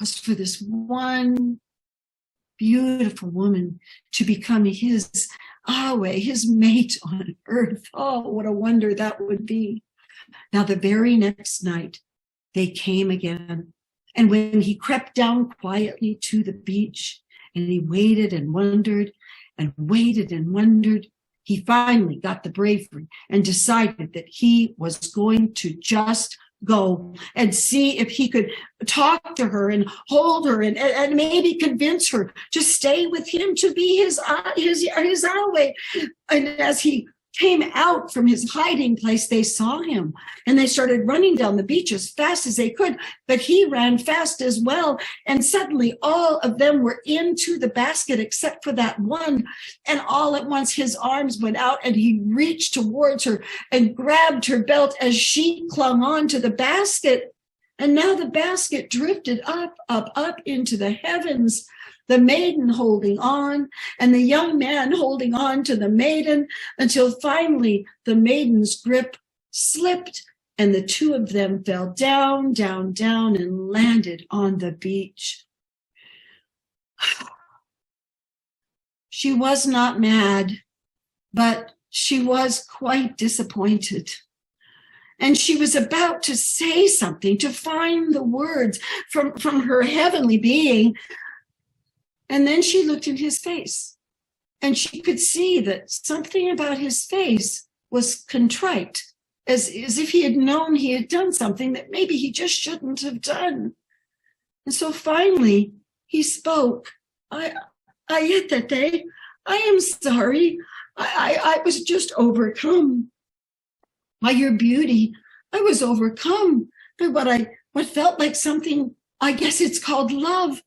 was for this one beautiful woman to become his Awe, his mate on earth. Oh, what a wonder that would be. Now, the very next night, they came again. And when he crept down quietly to the beach, and he waited and wondered, he finally got the bravery and decided that he was going to just go and see if he could talk to her and hold her and maybe convince her to stay with him, to be his Awe. And as he came out from his hiding place, they saw him, and they started running down the beach as fast as they could, but he ran fast as well. And suddenly all of them were into the basket except for that one. And all at once his arms went out, and he reached towards her and grabbed her belt as she clung on to the basket. And now the basket drifted up, up, up into the heavens, the maiden holding on, and the young man holding on to the maiden, until finally the maiden's grip slipped, and the two of them fell down, down, down, and landed on the beach. She was not mad, but she was quite disappointed. And she was about to say something, to find the words from her heavenly being. And then she looked in his face, and she could see that something about his face was contrite, as if he had known he had done something that maybe he just shouldn't have done. And so finally he spoke. Ayetete, I am sorry. I was just overcome by your beauty. I was overcome by what felt like something, I guess it's called love.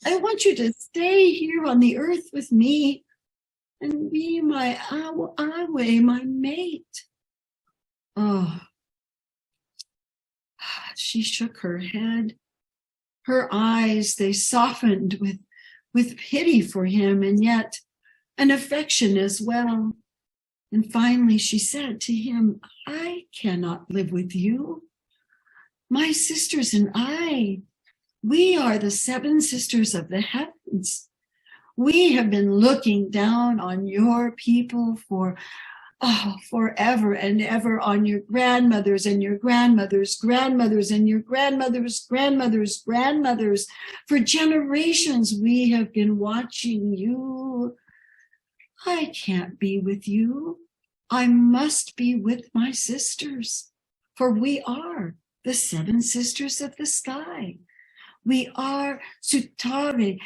I want you to stay here on the earth with me and be my Awe, my mate. Oh, she shook her head. Her eyes, they softened with pity for him, and yet an affection as well. And finally she said to him, I cannot live with you. My sisters and I, we are the seven sisters of the heavens. We have been looking down on your people for forever and ever, on your grandmothers and your grandmothers' grandmothers and your grandmothers' grandmothers' grandmothers. For generations, we have been watching you. I can't be with you. I must be with my sisters, for we are the 7 sisters of the sky. We are Sutare,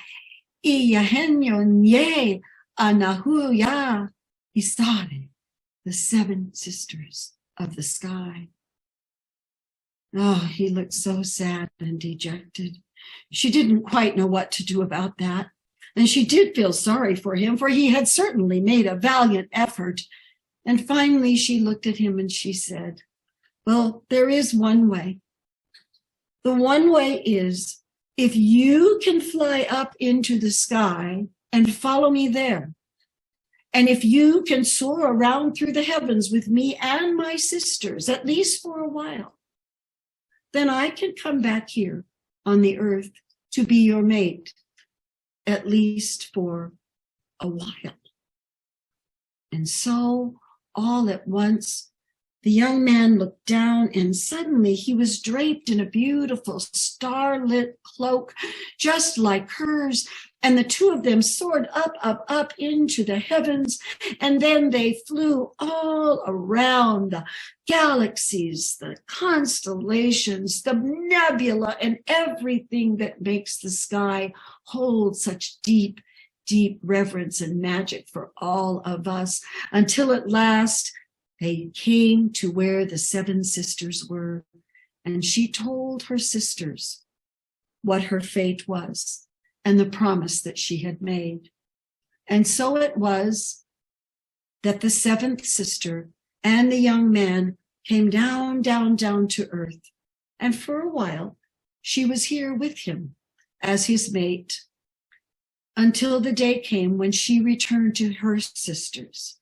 Iyahenyo Nye, Anahuya, Isare, the 7 sisters of the sky. Oh, he looked so sad and dejected. She didn't quite know what to do about that. And she did feel sorry for him, for he had certainly made a valiant effort. And finally, she looked at him and she said, well, there is one way. The one way is, if you can fly up into the sky and follow me there, and if you can soar around through the heavens with me and my sisters, at least for a while, then I can come back here on the earth to be your mate, at least for a while. And so, all at once, the young man looked down, and suddenly he was draped in a beautiful starlit cloak, just like hers. And the two of them soared up, up, up into the heavens. And then they flew all around the galaxies, the constellations, the nebula, and everything that makes the sky hold such deep, deep reverence and magic for all of us, until at last they came to where the 7 sisters were. And she told her sisters what her fate was and the promise that she had made. And so it was that the 7th sister and the young man came down, down, down to earth. And for a while, she was here with him as his mate, until the day came when she returned to her sisters.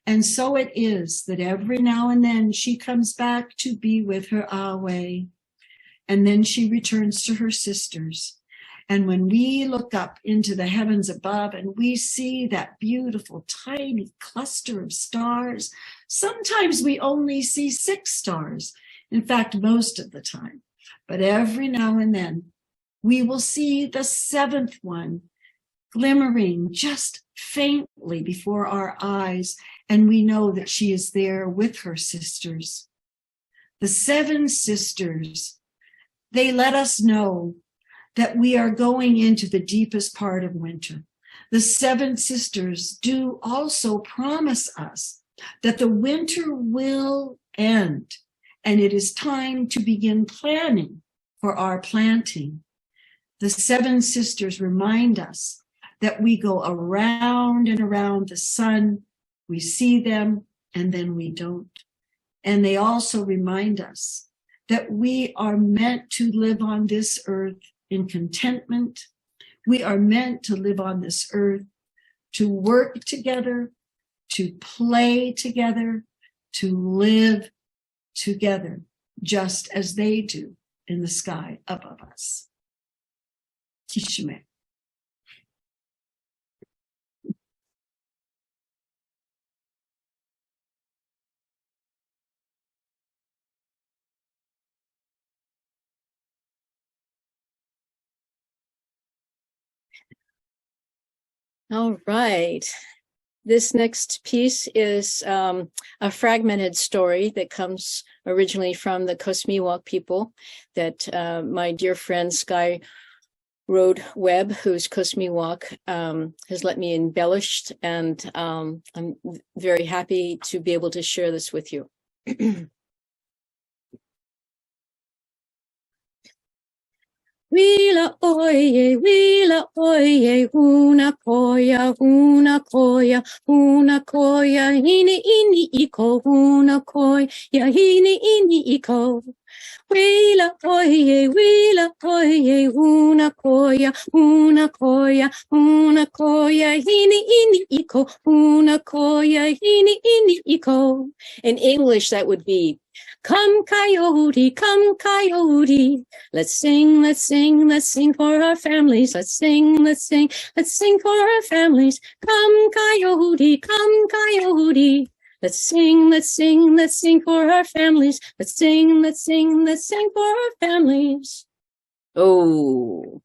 And so it is that every now and then she comes back to be with her Awe, and then she returns to her sisters. And when we look up into the heavens above and we see that beautiful tiny cluster of stars, sometimes we only see 6 stars. In fact, most of the time. But every now and then we will see the 7th one glimmering just faintly before our eyes, and we know that she is there with her sisters. The 7 sisters, they let us know that we are going into the deepest part of winter. The 7 sisters do also promise us that the winter will end, and it is time to begin planning for our planting. The 7 sisters remind us that we go around and around the sun, we see them, and then we don't. And they also remind us that we are meant to live on this earth in contentment. We are meant to live on this earth, to work together, to play together, to live together, just as they do in the sky above us. Kishime. All right. This next piece is a fragmented story that comes originally from the Kosmiwak people that my dear friend Sky Road Webb, who's Kosmiwak, has let me embellish, and I'm very happy to be able to share this with you. Wila oye, una koya, hini ini iko, una koya, hini ini iko. wheela, oye, wheela, oye, una koya, hini, iko, una koya, hini, iko. In English, that would be, come coyote, let's sing, let's sing, let's sing for our families. Let's sing, let's sing, let's sing for our families. Come coyote, let's sing, let's sing, let's sing for our families. Let's sing, let's sing, let's sing for our families. Oh,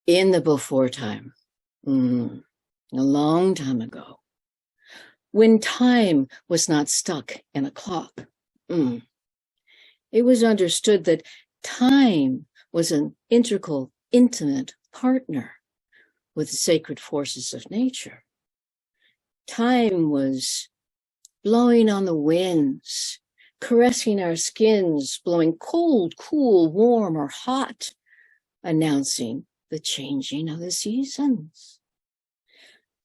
in the before time, a long time ago, when time was not stuck in a clock, it was understood that time was an integral, intimate partner with the sacred forces of nature. Time was blowing on the winds, caressing our skins, blowing cold, cool, warm, or hot, announcing the changing of the seasons.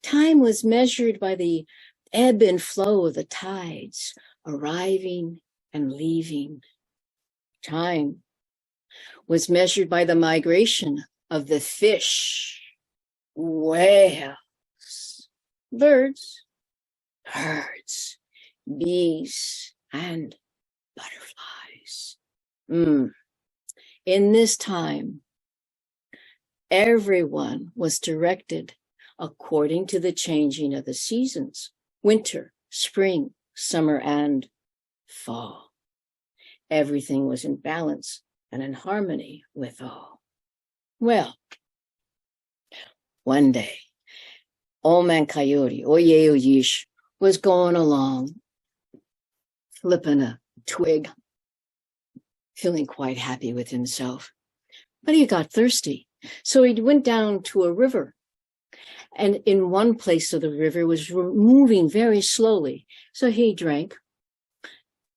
Time was measured by the ebb and flow of the tides, arriving and leaving. Time was measured by the migration of the fish, whales, birds, bees, and butterflies. In this time, everyone was directed according to the changing of the seasons: winter, spring, summer, and fall. Everything was in balance and in harmony with all. Well, one day, Old Man Coyote, Oye Oyish, was going along, flipping a twig, feeling quite happy with himself. But he got thirsty, so he went down to a river. And in one place of the river was moving very slowly. So he drank,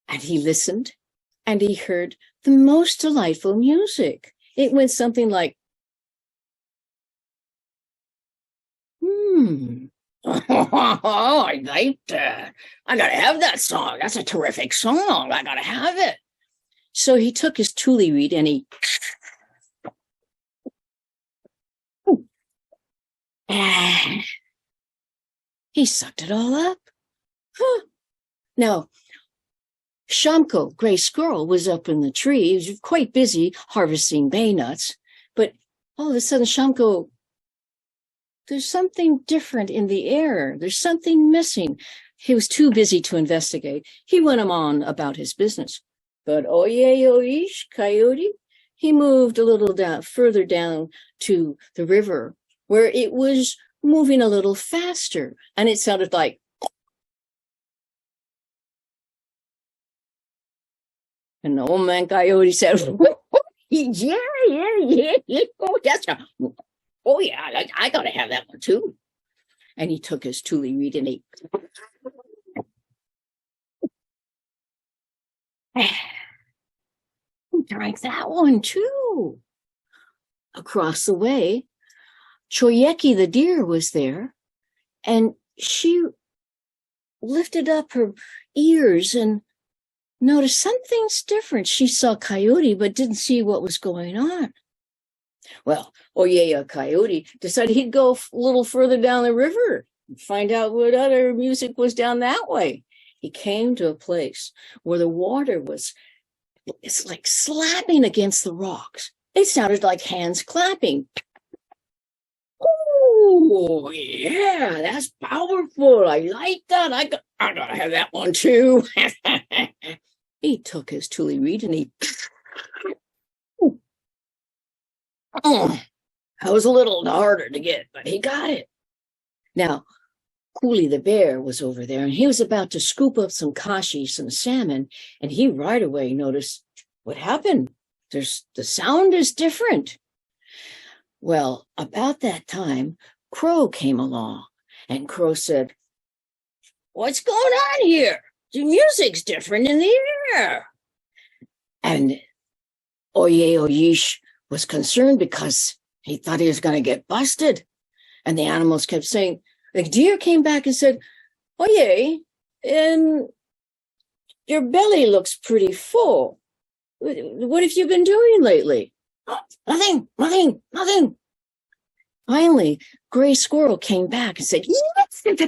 and he listened, and he heard the most delightful music. It went something like, oh, I like that. I gotta have that song. That's a terrific song. I gotta have it. So he took his tule reed and he sucked it all up. Now, Shamko, Gray Squirrel, was up in the tree. He was quite busy harvesting bay nuts. But all of a sudden, Shamko, there's something different in the air. There's something missing. He was too busy to investigate. He went on about his business. But Oye Oyish, Coyote, he moved a little further down to the river, where it was moving a little faster. And it sounded like, and the Old Man Coyote said, yeah. Oh, I gotta have that one too. And he took his tule reed and he drank that one too. Across the way, Choyeki the deer was there, and she lifted up her ears and noticed something's different. She saw Coyote, but didn't see what was going on. Well, Oye Coyote decided he'd go a little further down the river and find out what other music was down that way. He came to a place where the water it's like slapping against the rocks. It sounded like hands clapping. Oh, yeah, that's powerful. I like that. I gotta have that one too. He took his tule reed and he... that was a little harder to get, but he got it. Now, Cooley the bear was over there, and he was about to scoop up some kashi, some salmon, and he right away noticed what happened. The sound is different. Well, about that time, Crow came along, and Crow said, what's going on here? The music's different in the air. And Oye Oyish was concerned because he thought he was going to get busted. And the animals kept saying, the deer came back and said, Oye, your belly looks pretty full. What have you been doing lately? Nothing. Finally, Gray Squirrel came back and said, Coyote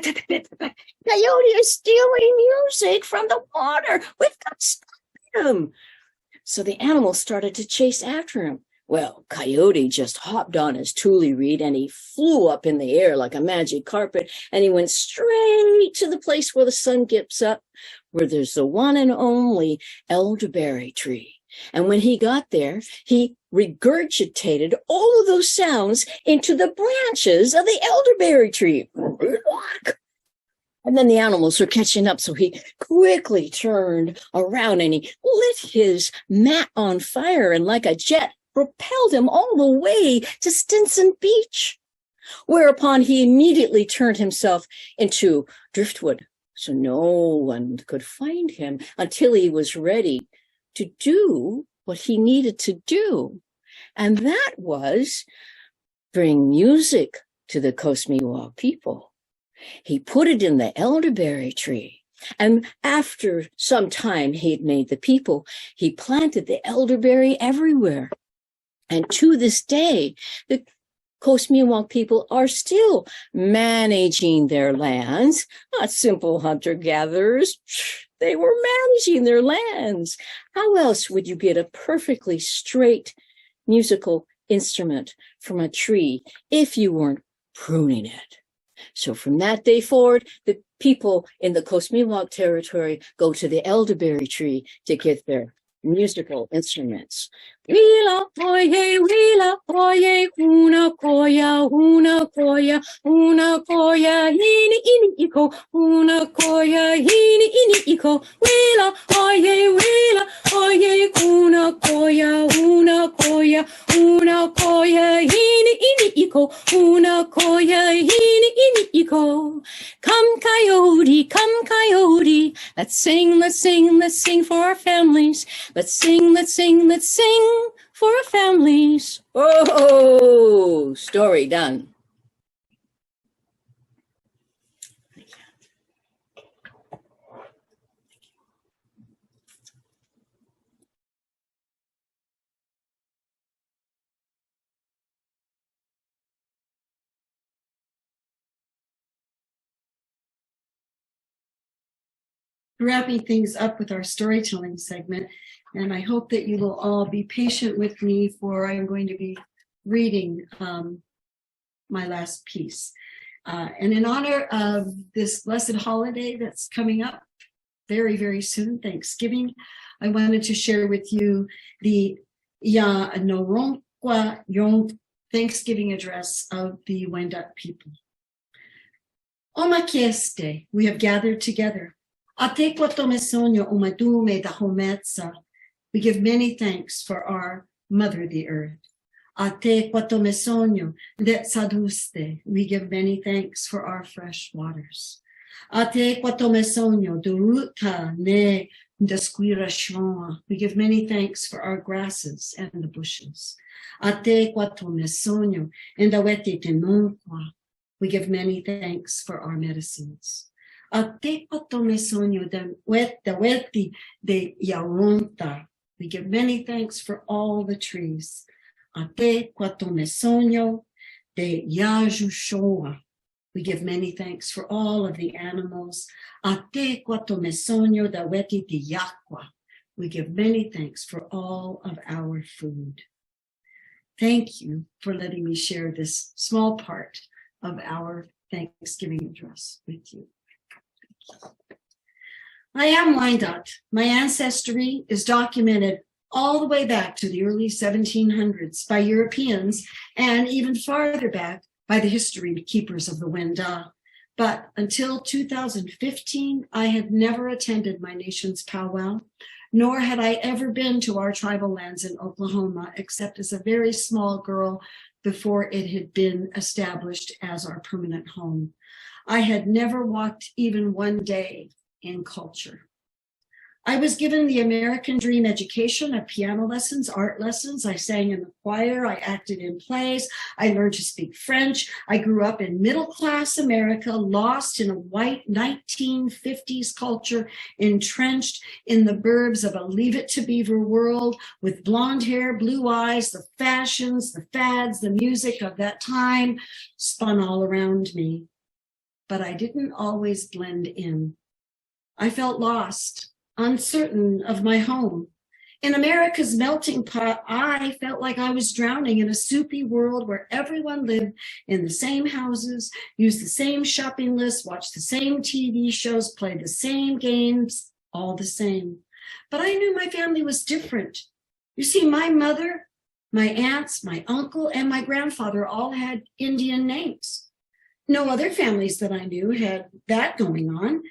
is stealing music from the water. We've got to stop him. So the animals started to chase after him. Well, Coyote just hopped on his tule reed and he flew up in the air like a magic carpet, and he went straight to the place where the sun gets up, where there's the one and only elderberry tree. And when he got there, he regurgitated all of those sounds into the branches of the elderberry tree. And then the animals were catching up, so he quickly turned around and he lit his mat on fire, and like a jet, propelled him all the way to Stinson Beach, whereupon he immediately turned himself into driftwood, so no one could find him until he was ready to do what he needed to do. And that was bring music to the Coast Miwok people. He put it in the elderberry tree. And after some time he'd made the people, he planted the elderberry everywhere. And to this day, the Coast Miwok people are still managing their lands, not simple hunter-gatherers. They were managing their lands. How else would you get a perfectly straight musical instrument from a tree if you weren't pruning it? So from that day forward, the people in the Coast Miwok territory go to the elderberry tree to get their musical instruments. Wheela, oye, una koya, hini iko, una koya, hini iko. Wheela, oye, una koya, hini iko, una koya, hini iko. Come coyote, let's sing for our families. Let's sing for our families. Oh, story done. Wrapping things up with our storytelling segment, and I hope that you will all be patient with me, for I'm going to be reading my last piece. And in honor of this blessed holiday that's coming up very, very soon, Thanksgiving, I wanted to share with you the Ya Noronkwa Yom Thanksgiving address of the Wendat people. Omakieste, we have gathered together. Ate kwatomesonyo umadume dahometsa. We give many thanks for our mother, the earth. Ate kwatomesonyo detsaduste. We give many thanks for our fresh waters. Ate kwatomesonyo duruta ne desquirashon. We give many thanks for our grasses and the bushes. Ate kwatomesonyo endaweti tenonkwa. We give many thanks for our medicines. Ate kwatomesonyo daweti de yaronta. We give many thanks for all the trees. Ate kwatomesonyo de yajushoa. We give many thanks for all of the animals. Ate kwatomesonyo daweti de yakwa. We give many thanks for all of our food. Thank you for letting me share this small part of our Thanksgiving address with you. I am Wyandotte. My ancestry is documented all the way back to the early 1700s by Europeans, and even farther back by the history keepers of the Wendat. But until 2015, I had never attended my nation's powwow, nor had I ever been to our tribal lands in Oklahoma, except as a very small girl before it had been established as our permanent home. I had never walked even one day in culture. I was given the American Dream education of piano lessons, art lessons. I sang in the choir. I acted in plays. I learned to speak French. I grew up in middle-class America, lost in a white 1950s culture, entrenched in the burbs of a Leave It to Beaver world with blonde hair, blue eyes, the fashions, the fads, the music of that time spun all around me. But I didn't always blend in. I felt lost, uncertain of my home. In America's melting pot, I felt like I was drowning in a soupy world where everyone lived in the same houses, used the same shopping lists, watched the same TV shows, played the same games, all the same. But I knew my family was different. You see, my mother, my aunts, my uncle, and my grandfather all had Indian names. No other families that I knew had that going on.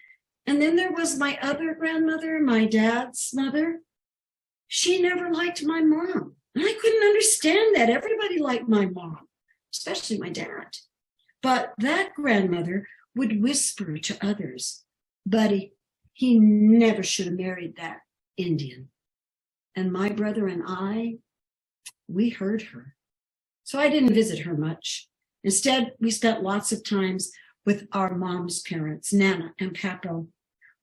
And then there was my other grandmother, my dad's mother. She never liked my mom. And I couldn't understand that. Everybody liked my mom, especially my dad. But that grandmother would whisper to others, Buddy, he never should have married that Indian. And my brother and I, we heard her. So I didn't visit her much. Instead, we spent lots of times with our mom's parents, Nana and Papo.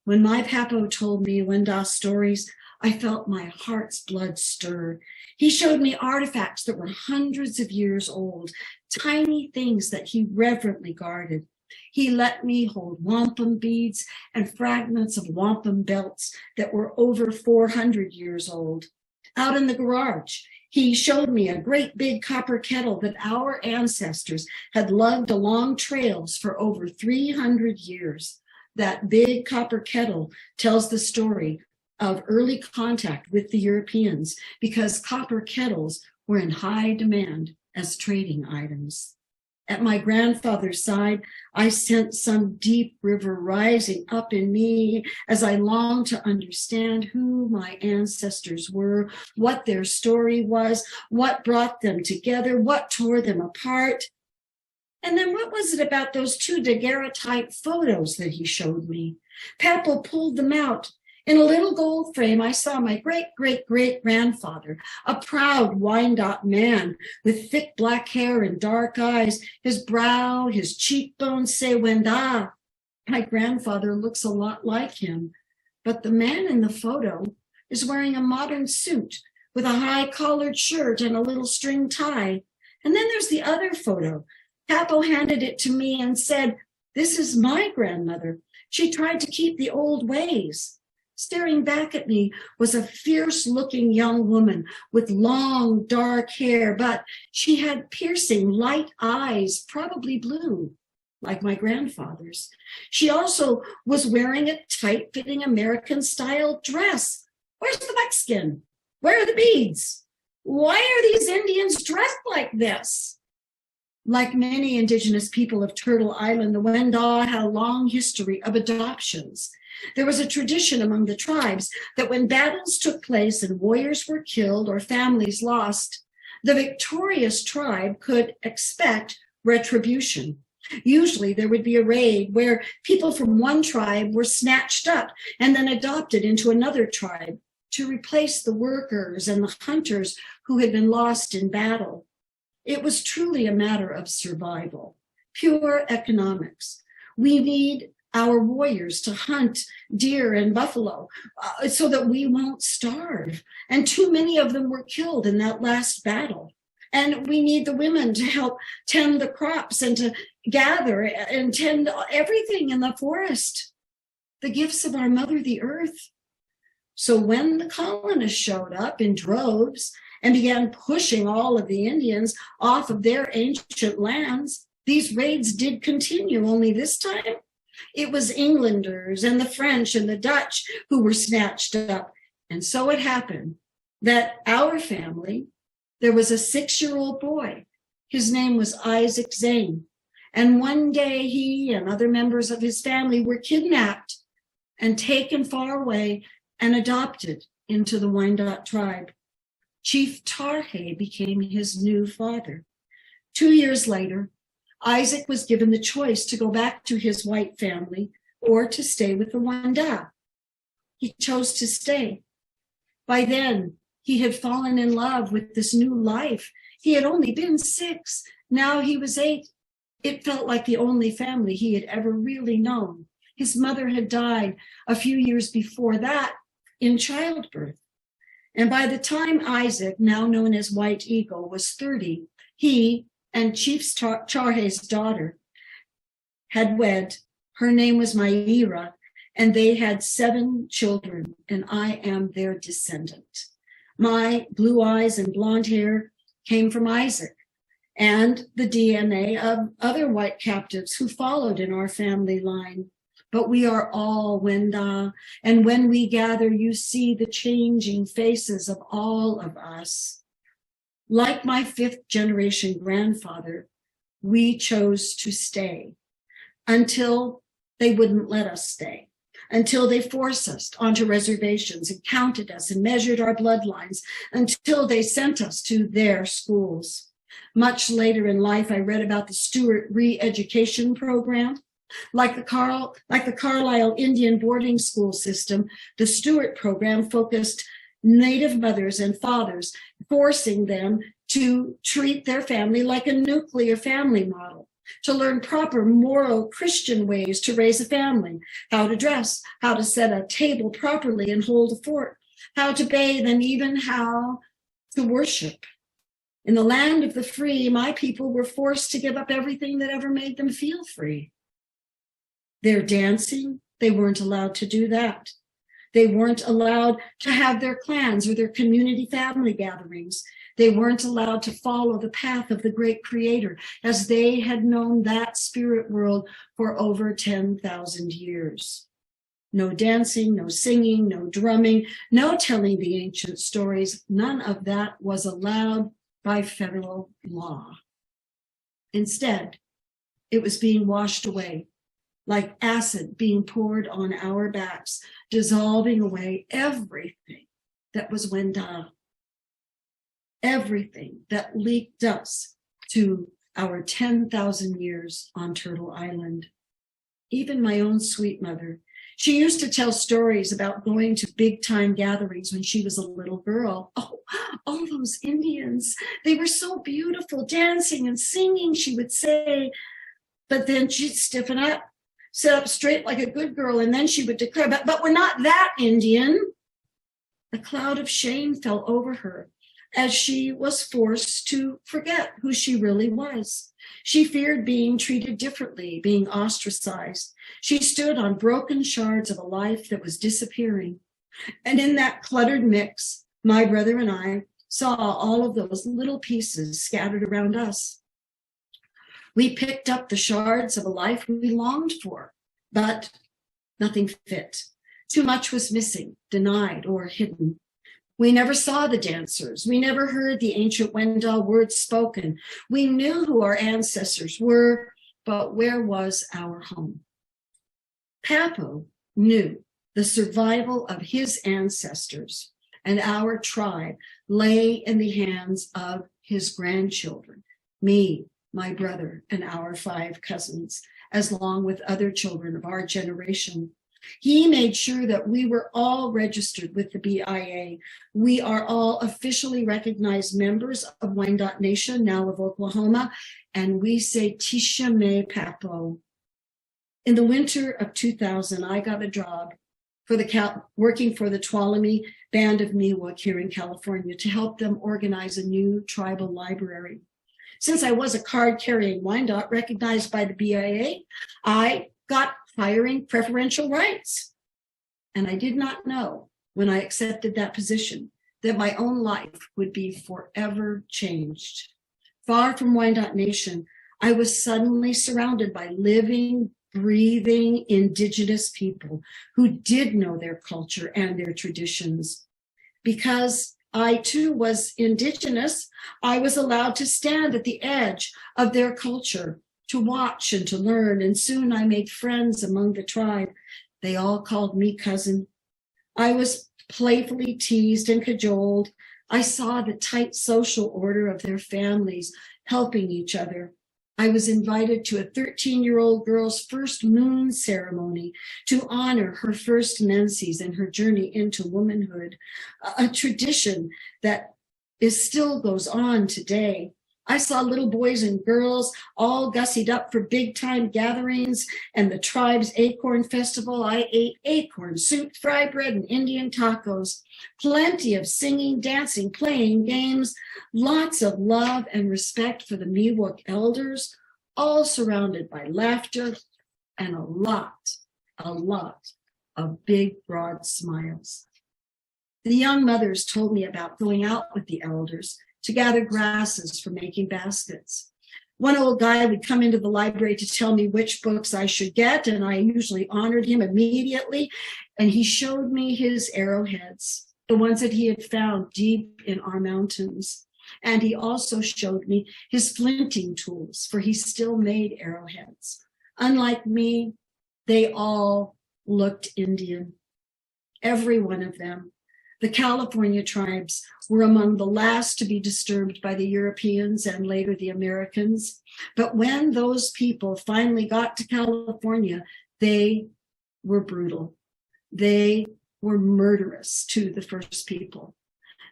When my Papo told me Wendat stories, I felt my heart's blood stir. He showed me artifacts that were hundreds of years old, tiny things that he reverently guarded. He let me hold wampum beads and fragments of wampum belts that were over 400 years old. Out in the garage, he showed me a great big copper kettle that our ancestors had lugged along trails for over 300 years. That big copper kettle tells the story of early contact with the Europeans because copper kettles were in high demand as trading items. At my grandfather's side, I sensed some deep river rising up in me as I longed to understand who my ancestors were, what their story was, what brought them together, what tore them apart. And then what was it about those two daguerreotype photos that he showed me? Papo pulled them out. In a little gold frame, I saw my great-great-great-grandfather, a proud Wyandot man with thick black hair and dark eyes, his brow, his cheekbones say Wendat. My grandfather looks a lot like him, but the man in the photo is wearing a modern suit with a high-collared shirt and a little string tie. And then there's the other photo. Papo handed it to me and said, This is my grandmother. She tried to keep the old ways. Staring back at me was a fierce-looking young woman with long, dark hair, but she had piercing, light eyes, probably blue, like my grandfather's. She also was wearing a tight-fitting American-style dress. Where's the buckskin? Where are the beads? Why are these Indians dressed like this? Like many Indigenous people of Turtle Island, the Wendat had a long history of adoptions. There was a tradition among the tribes that when battles took place and warriors were killed or families lost, the victorious tribe could expect retribution. Usually there would be a raid where people from one tribe were snatched up and then adopted into another tribe to replace the workers and the hunters who had been lost in battle. It was truly a matter of survival, pure economics. We need our warriors to hunt deer and buffalo so that we won't starve. And too many of them were killed in that last battle. And we need the women to help tend the crops and to gather and tend everything in the forest, the gifts of our mother, the earth. So when the colonists showed up in droves and began pushing all of the Indians off of their ancient lands, these raids did continue, only this time it was Englanders and the French and the Dutch who were snatched up. And so it happened that our family, there was a 6-year-old boy. His name was Isaac Zane. And one day he and other members of his family were kidnapped and taken far away and adopted into the Wyandot tribe. Chief Tarhe became his new father. 2 years later, Isaac was given the choice to go back to his white family or to stay with the Wendat. he chose to stay. By then, he had fallen in love with this new life. He had only been 6. Now he was 8. It felt like the only family he had ever really known. His mother had died a few years before that in childbirth. And by the time Isaac, now known as White Eagle, was 30, he and Chief Charhe's daughter had wed. Her name was Maira, and they had 7 children, and I am their descendant. My blue eyes and blonde hair came from Isaac and the DNA of other white captives who followed in our family line. But we are all Wenda, and when we gather, you see the changing faces of all of us. Like my 5th generation grandfather, we chose to stay until they wouldn't let us stay, until they forced us onto reservations and counted us and measured our bloodlines, until they sent us to their schools. Much later in life, I read about the Stewart re-education program. Like the Carlisle Indian boarding school system, the Stewart program focused Native mothers and fathers, forcing them to treat their family like a nuclear family model, to learn proper moral Christian ways to raise a family, how to dress, how to set a table properly and hold a fork, how to bathe, and even how to worship. In the land of the free, my people were forced to give up everything that ever made them feel free. Their dancing, they weren't allowed to do that. They weren't allowed to have their clans or their community family gatherings. They weren't allowed to follow the path of the great creator as they had known that spirit world for over 10,000 years. No dancing, no singing, no drumming, no telling the ancient stories. None of that was allowed by federal law. Instead, it was being washed away like acid being poured on our backs, dissolving away everything that was Wenda, everything that leaked us to our 10,000 years on Turtle Island. Even my own sweet mother, she used to tell stories about going to big-time gatherings when she was a little girl. Oh, all those Indians, they were so beautiful, dancing and singing, she would say. But then she'd stiffen up, sit up straight like a good girl, and then she would declare, but we're not that Indian. A cloud of shame fell over her as she was forced to forget who she really was. She feared being treated differently, being ostracized. She stood on broken shards of a life that was disappearing. And in that cluttered mix, my brother and I saw all of those little pieces scattered around us. We picked up the shards of a life we longed for, but nothing fit. Too much was missing, denied, or hidden. We never saw the dancers. We never heard the ancient Wenda words spoken. We knew who our ancestors were, but where was our home? Papo knew the survival of his ancestors and our tribe lay in the hands of his grandchildren, me, my brother, and our 5 cousins, as long with other children of our generation. He made sure that we were all registered with the BIA. We are all officially recognized members of Wyandot Nation, now of Oklahoma, and we say Tisha Me Papo. In the winter of 2000, I got a job for working for the Tuolumne Band of Miwok here in California to help them organize a new tribal library. Since I was a card-carrying Wyandot recognized by the BIA, I got hiring preferential rights. And I did not know when I accepted that position that my own life would be forever changed. Far from Wyandot Nation, I was suddenly surrounded by living, breathing Indigenous people who did know their culture and their traditions. Because I too was Indigenous, I was allowed to stand at the edge of their culture, to watch and to learn, and soon I made friends among the tribe. They all called me cousin. I was playfully teased and cajoled. I saw the tight social order of their families helping each other. I was invited to a 13-year-old girl's first moon ceremony to honor her first menses and her journey into womanhood, a tradition that still goes on today. I saw little boys and girls all gussied up for big time gatherings and the tribe's acorn festival. I ate acorn soup, fry bread, and Indian tacos. Plenty of singing, dancing, playing games, lots of love and respect for the Miwok elders, all surrounded by laughter and a lot of big, broad smiles. The young mothers told me about going out with the elders to gather grasses for making baskets. One old guy would come into the library to tell me which books I should get, and I usually honored him immediately. And he showed me his arrowheads, the ones that he had found deep in our mountains. And he also showed me his flinting tools, for he still made arrowheads. Unlike me, they all looked Indian, every one of them. The California tribes were among the last to be disturbed by the Europeans and later the Americans. But when those people finally got to California, they were brutal. They were murderous to the first people.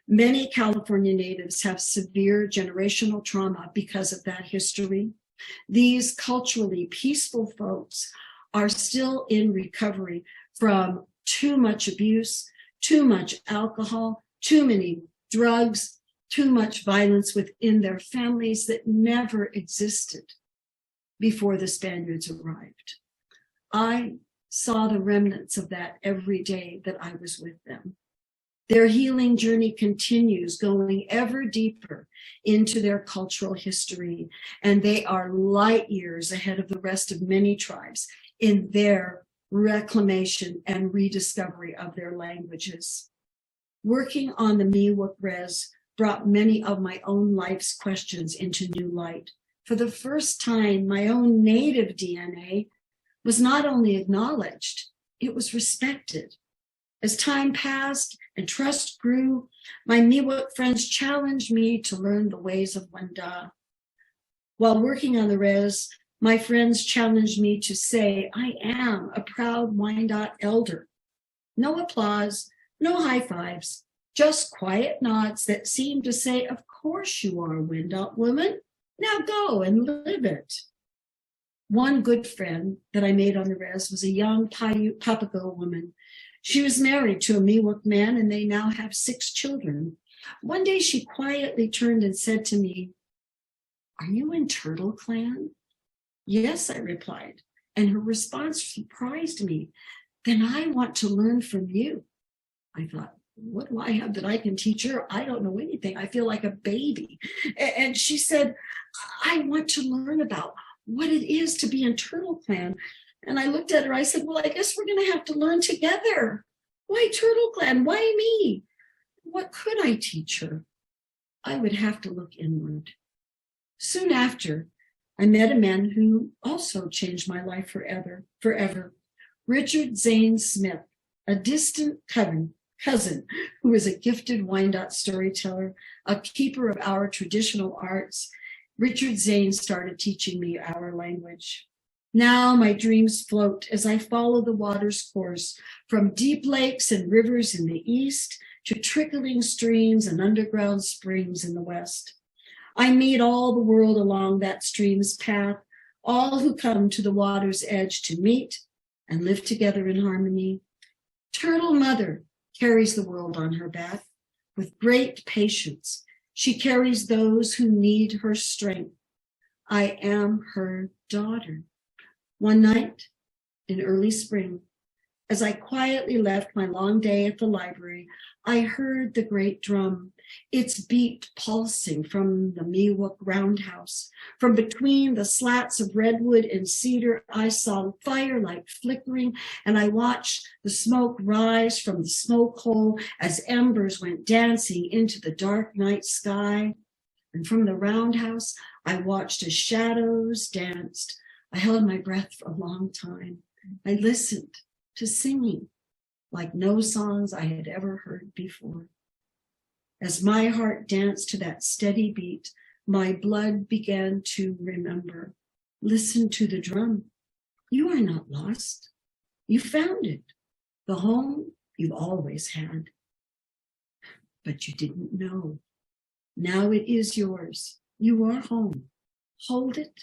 Many California natives have severe generational trauma because of that history. These culturally peaceful folks are still in recovery from too much abuse, too much alcohol, too many drugs, too much violence within their families that never existed before the Spaniards arrived. I saw the remnants of that every day that I was with them. Their healing journey continues, going ever deeper into their cultural history, and they are light years ahead of the rest of many tribes in their reclamation and rediscovery of their languages. Working on the Miwok Res brought many of my own life's questions into new light. For the first time, my own native DNA was not only acknowledged, it was respected. As time passed and trust grew, my Miwok friends challenged me to learn the ways of Wanda. While working on the Res, my friends challenged me to say, I am a proud Wyandotte elder. No applause, no high fives, just quiet nods that seemed to say, of course you are a Wyandotte woman. Now go and live it. One good friend that I made on the Res was a young Papago woman. She was married to a Miwok man and they now have 6 children. One day she quietly turned and said to me, are you in Turtle Clan? Yes, I replied, and her response surprised me. Then I want to learn from you. I thought, what do I have that I can teach her? I don't know anything. I feel like a baby. And she said, I want to learn about what it is to be in Turtle Clan. And I looked at her, I said, well, I guess we're going to have to learn together. Why Turtle Clan? Why me? What could I teach her? I would have to look inward. Soon after, I met a man who also changed my life forever. Richard Zane Smith, a distant cousin who is a gifted Wyandotte storyteller, a keeper of our traditional arts. Richard Zane started teaching me our language. Now my dreams float as I follow the water's course from deep lakes and rivers in the east to trickling streams and underground springs in the west. I meet all the world along that stream's path, all who come to the water's edge to meet and live together in harmony. Turtle Mother carries the world on her back with great patience. She carries those who need her strength. I am her daughter. One night in early spring, as I quietly left my long day at the library, I heard the great drum, its beat pulsing from the Miwok roundhouse. From between the slats of redwood and cedar, I saw firelight flickering, and I watched the smoke rise from the smoke hole as embers went dancing into the dark night sky. And from the roundhouse, I watched as shadows danced. I held my breath for a long time. I listened to singing like no songs I had ever heard before. As my heart danced to that steady beat, My blood began to remember. Listen to the drum. You are not lost. You found it, the home you've always had. But you didn't know. Now it is yours. You are home. Hold it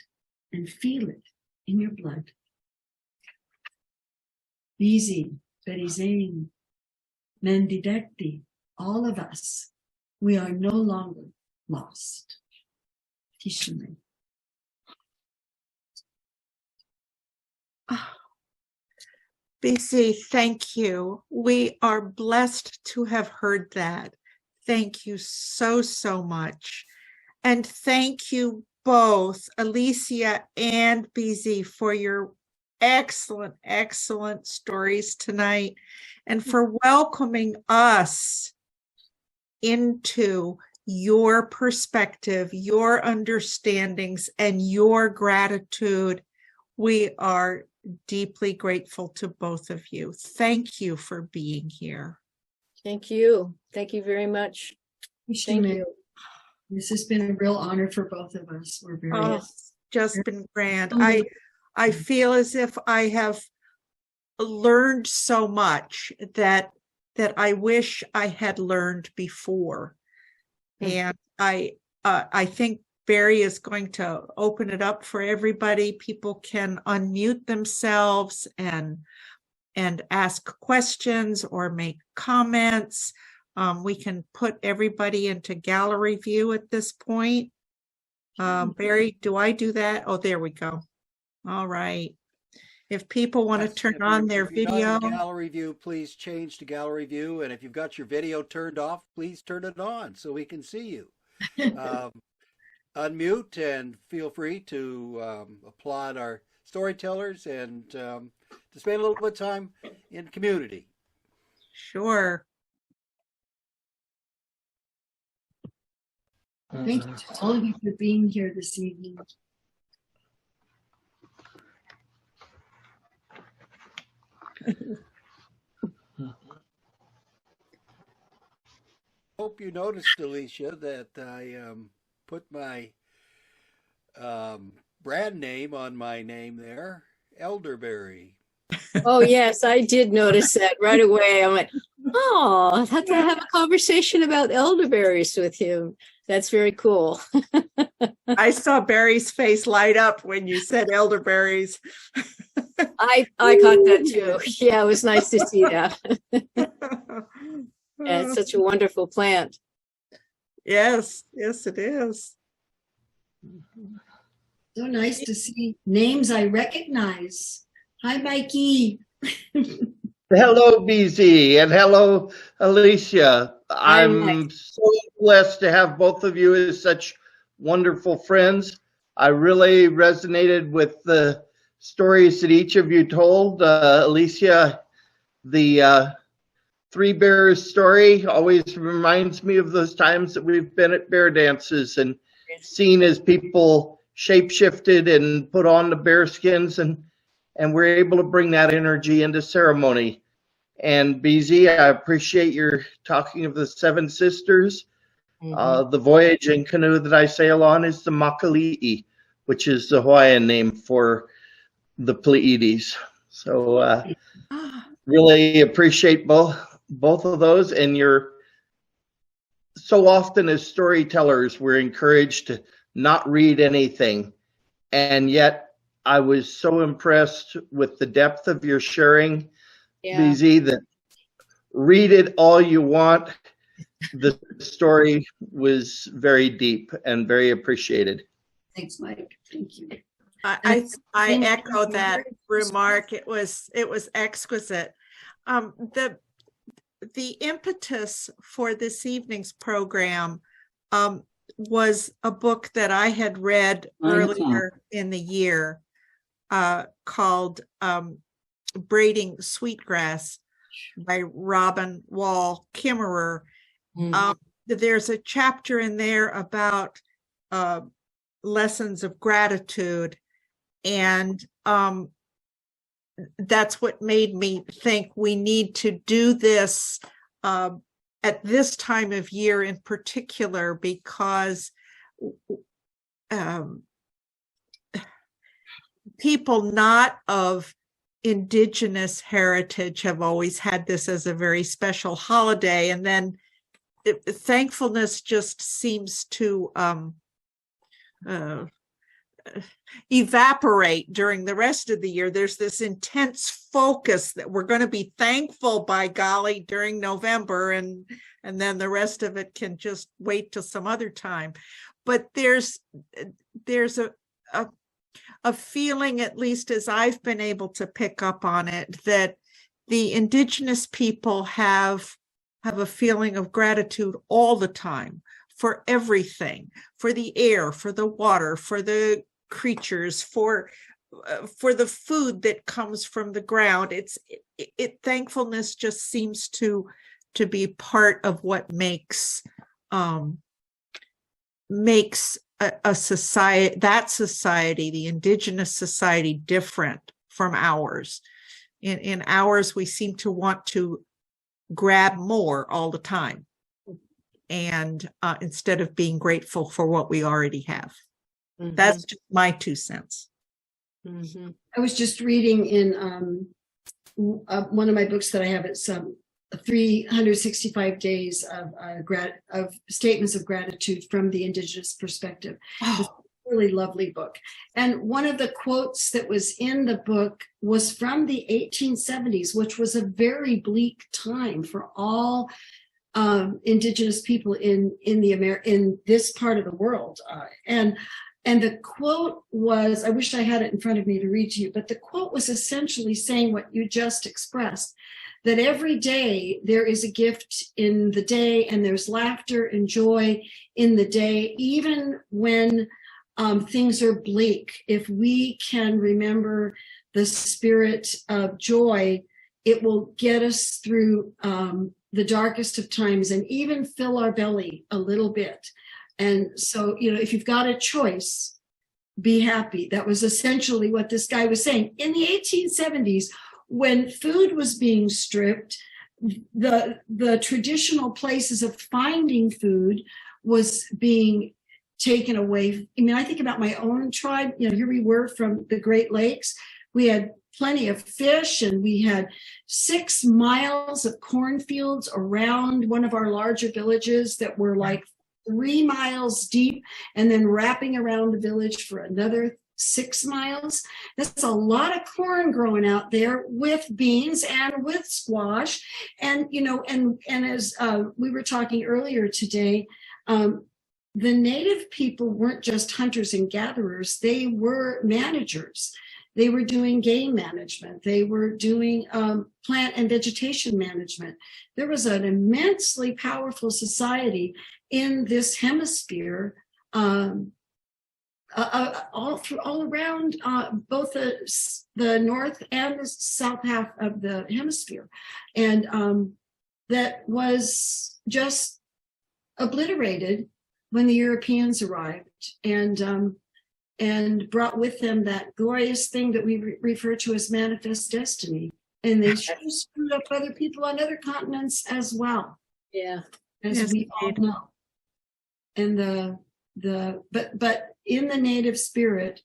and feel it in your blood. Bizi, Berizane, Mendidekti, all of us, we are no longer lost. Tishime. BC, thank you. We are blessed to have heard that. Thank you so, so much. And thank you both, Alicia and BZ, for your excellent, excellent stories tonight and for welcoming us into your perspective, your understandings, and your gratitude. We are deeply grateful to both of you. Thank you for being here. Thank you. Thank you very much. Thank you. This has been a real honor for both of us. We're very just been grand. I feel as if I have learned so much that I wish I had learned before. And I think Barry is going to open it up for everybody. People can unmute themselves and ask questions or make comments. We can put everybody into gallery view at this point. Barry, do I do that? Oh, there we go. All right. If people want to turn on their video. Gallery view, please change to gallery view. And if you've got your video turned off, please turn it on so we can see you. Unmute and feel free to applaud our storytellers and to spend a little bit of time in community. Sure. Thank you to all of you for being here this evening. Hope you noticed, Alicia, that I put my brand name on my name there, Elderberry. Oh, yes, I did notice that right away. I went, oh, I have to have a conversation about elderberries with you. That's very cool. I saw Barry's face light up when you said elderberries. I caught that too. Yeah, it was nice to see that. Yeah, it's such a wonderful plant. Yes, yes, it is. So nice to see names I recognize. Hi, Mikey. Hello, BZ, and hello, Alicia. I'm so blessed to have both of you as such wonderful friends. I really resonated with the stories that each of you told. Alicia, the Three Bears story always reminds me of those times that we've been at bear dances and seen as people shape-shifted and put on the bear skins, and we're able to bring that energy into ceremony. And BZ, I appreciate your talking of the Seven Sisters. The voyage and canoe that I sail on is the Makali'i, which is the Hawaiian name for the Pleiades. So really appreciate both of those. And you're so often as storytellers, we're encouraged to not read anything. And yet I was so impressed with the depth of your sharing, BZ, that read it all you want. The story was very deep and very appreciated. Thanks, Mike. Thank you. I echo that remark. It was exquisite. The impetus for this evening's program was a book that I had read earlier in the year called Braiding Sweetgrass by Robin Wall Kimmerer. There's a chapter in there about lessons of gratitude, and that's what made me think we need to do this at this time of year in particular, because people not of Indigenous heritage have always had this as a very special holiday, and then thankfulness just seems to evaporate during the rest of the year. There's this intense focus that we're going to be thankful, by golly, during November, and then the rest of it can just wait till some other time. But there's a feeling, at least as I've been able to pick up on it, that the Indigenous people have a feeling of gratitude all the time for everything, for the air, for the water, for the creatures, for the food that comes from the ground. Thankfulness just seems to be part of what makes a society, the Indigenous society, different from ours. In ours, we seem to want to grab more all the time, and instead of being grateful for what we already have. Mm-hmm. That's just my 2 cents. Mm-hmm. I was just reading in one of my books that I have. It's 365 days of statements of gratitude from the Indigenous perspective. Oh. It's a really lovely book. And one of the quotes that was in the book was from the 1870s, which was a very bleak time for all Indigenous people in this part of the world. And the quote was, I wish I had it in front of me to read to you, but the quote was essentially saying what you just expressed, that every day there is a gift in the day, and there's laughter and joy in the day, even when things are bleak. If we can remember the spirit of joy, it will get us through the darkest of times and even fill our belly a little bit. And so, if you've got a choice, be happy. That was essentially what this guy was saying. In the 1870s, when food was being stripped, the traditional places of finding food was being taken away. I mean, I think about my own tribe. Here we were from the Great Lakes. We had plenty of fish, and we had 6 miles of cornfields around one of our larger villages that were like 3 miles deep, and then wrapping around the village for another 6 miles. That's a lot of corn growing out there, with beans and with squash. And, and as we were talking earlier today, the native people weren't just hunters and gatherers. They were managers. They were doing game management. They were doing plant and vegetation management. There was an immensely powerful society in this hemisphere, all around both the north and the south half of the hemisphere, and that was just obliterated when the Europeans arrived and brought with them that glorious thing that we refer to as manifest destiny. And they sure screwed up other people on other continents as well. Yeah, as we all know. And but in the native spirit,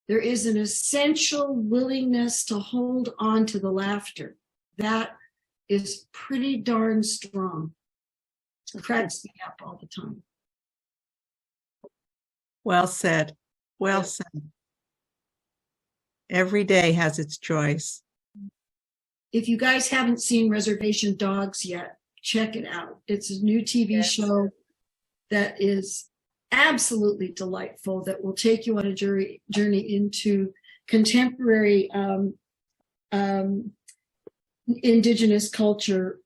there is an essential willingness to hold on to the laughter. That is pretty darn strong. It cracks me up all the time. Well said. Well said. Every day has its joys. If you guys haven't seen Reservation Dogs yet, check it out. It's a new TV show that is absolutely delightful, that will take you on a journey into contemporary Indigenous culture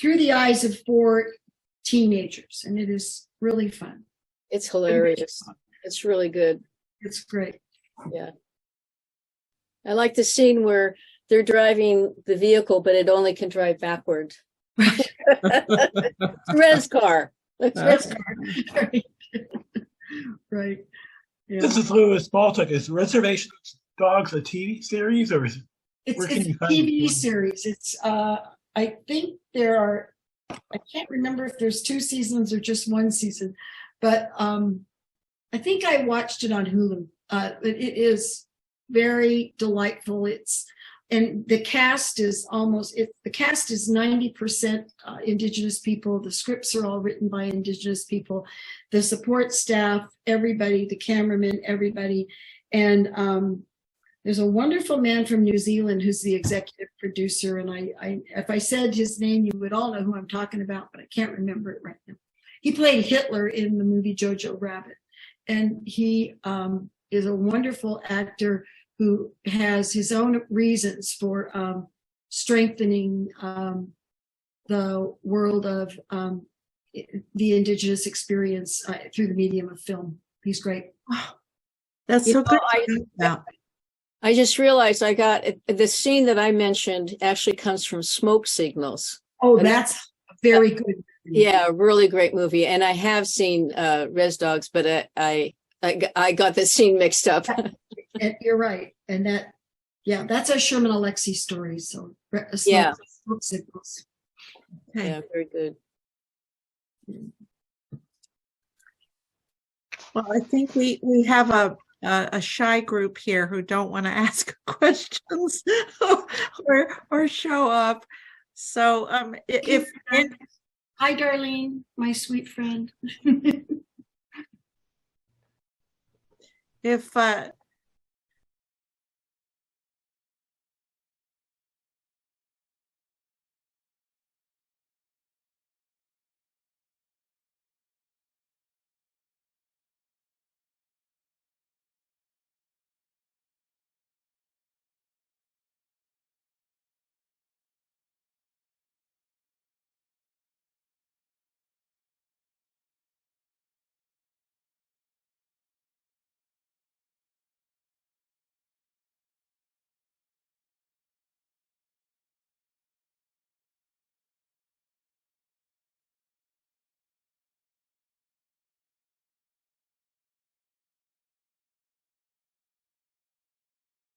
through the eyes of 4 teenagers. And it is really fun. It's hilarious. It's really good. It's great. Yeah. I like the scene where they're driving the vehicle, but it only can drive backward. Red's car. Red's car. Right. Right. Yeah. This is Louis Baltic. Is Reservation Dogs a TV series, or is it? It's a TV series. It's I think there are. I can't remember if there's 2 seasons or just 1 season, but I think I watched it on Hulu. It is very delightful. And the cast is the cast is 90% Indigenous people. The scripts are all written by Indigenous people. The support staff, everybody, the cameraman, everybody. And there's a wonderful man from New Zealand who's the executive producer. And if I said his name, you would all know who I'm talking about, but I can't remember it right now. He played Hitler in the movie Jojo Rabbit. And he is a wonderful actor who has his own reasons for strengthening the world of the Indigenous experience through the medium of film. He's great. That's You so know, good. I just realized I got the scene that I mentioned actually comes from Smoke Signals. Oh, that's a very good movie. Yeah, a really great movie. And I have seen Res Dogs, but I got the scene mixed up. And you're right. And that's a Sherman Alexie story. So Yeah. Smoke Signals. Okay. Yeah, very good. Well, I think we have a shy group here who don't want to ask questions or show up. So Hi, Darlene, my sweet friend. if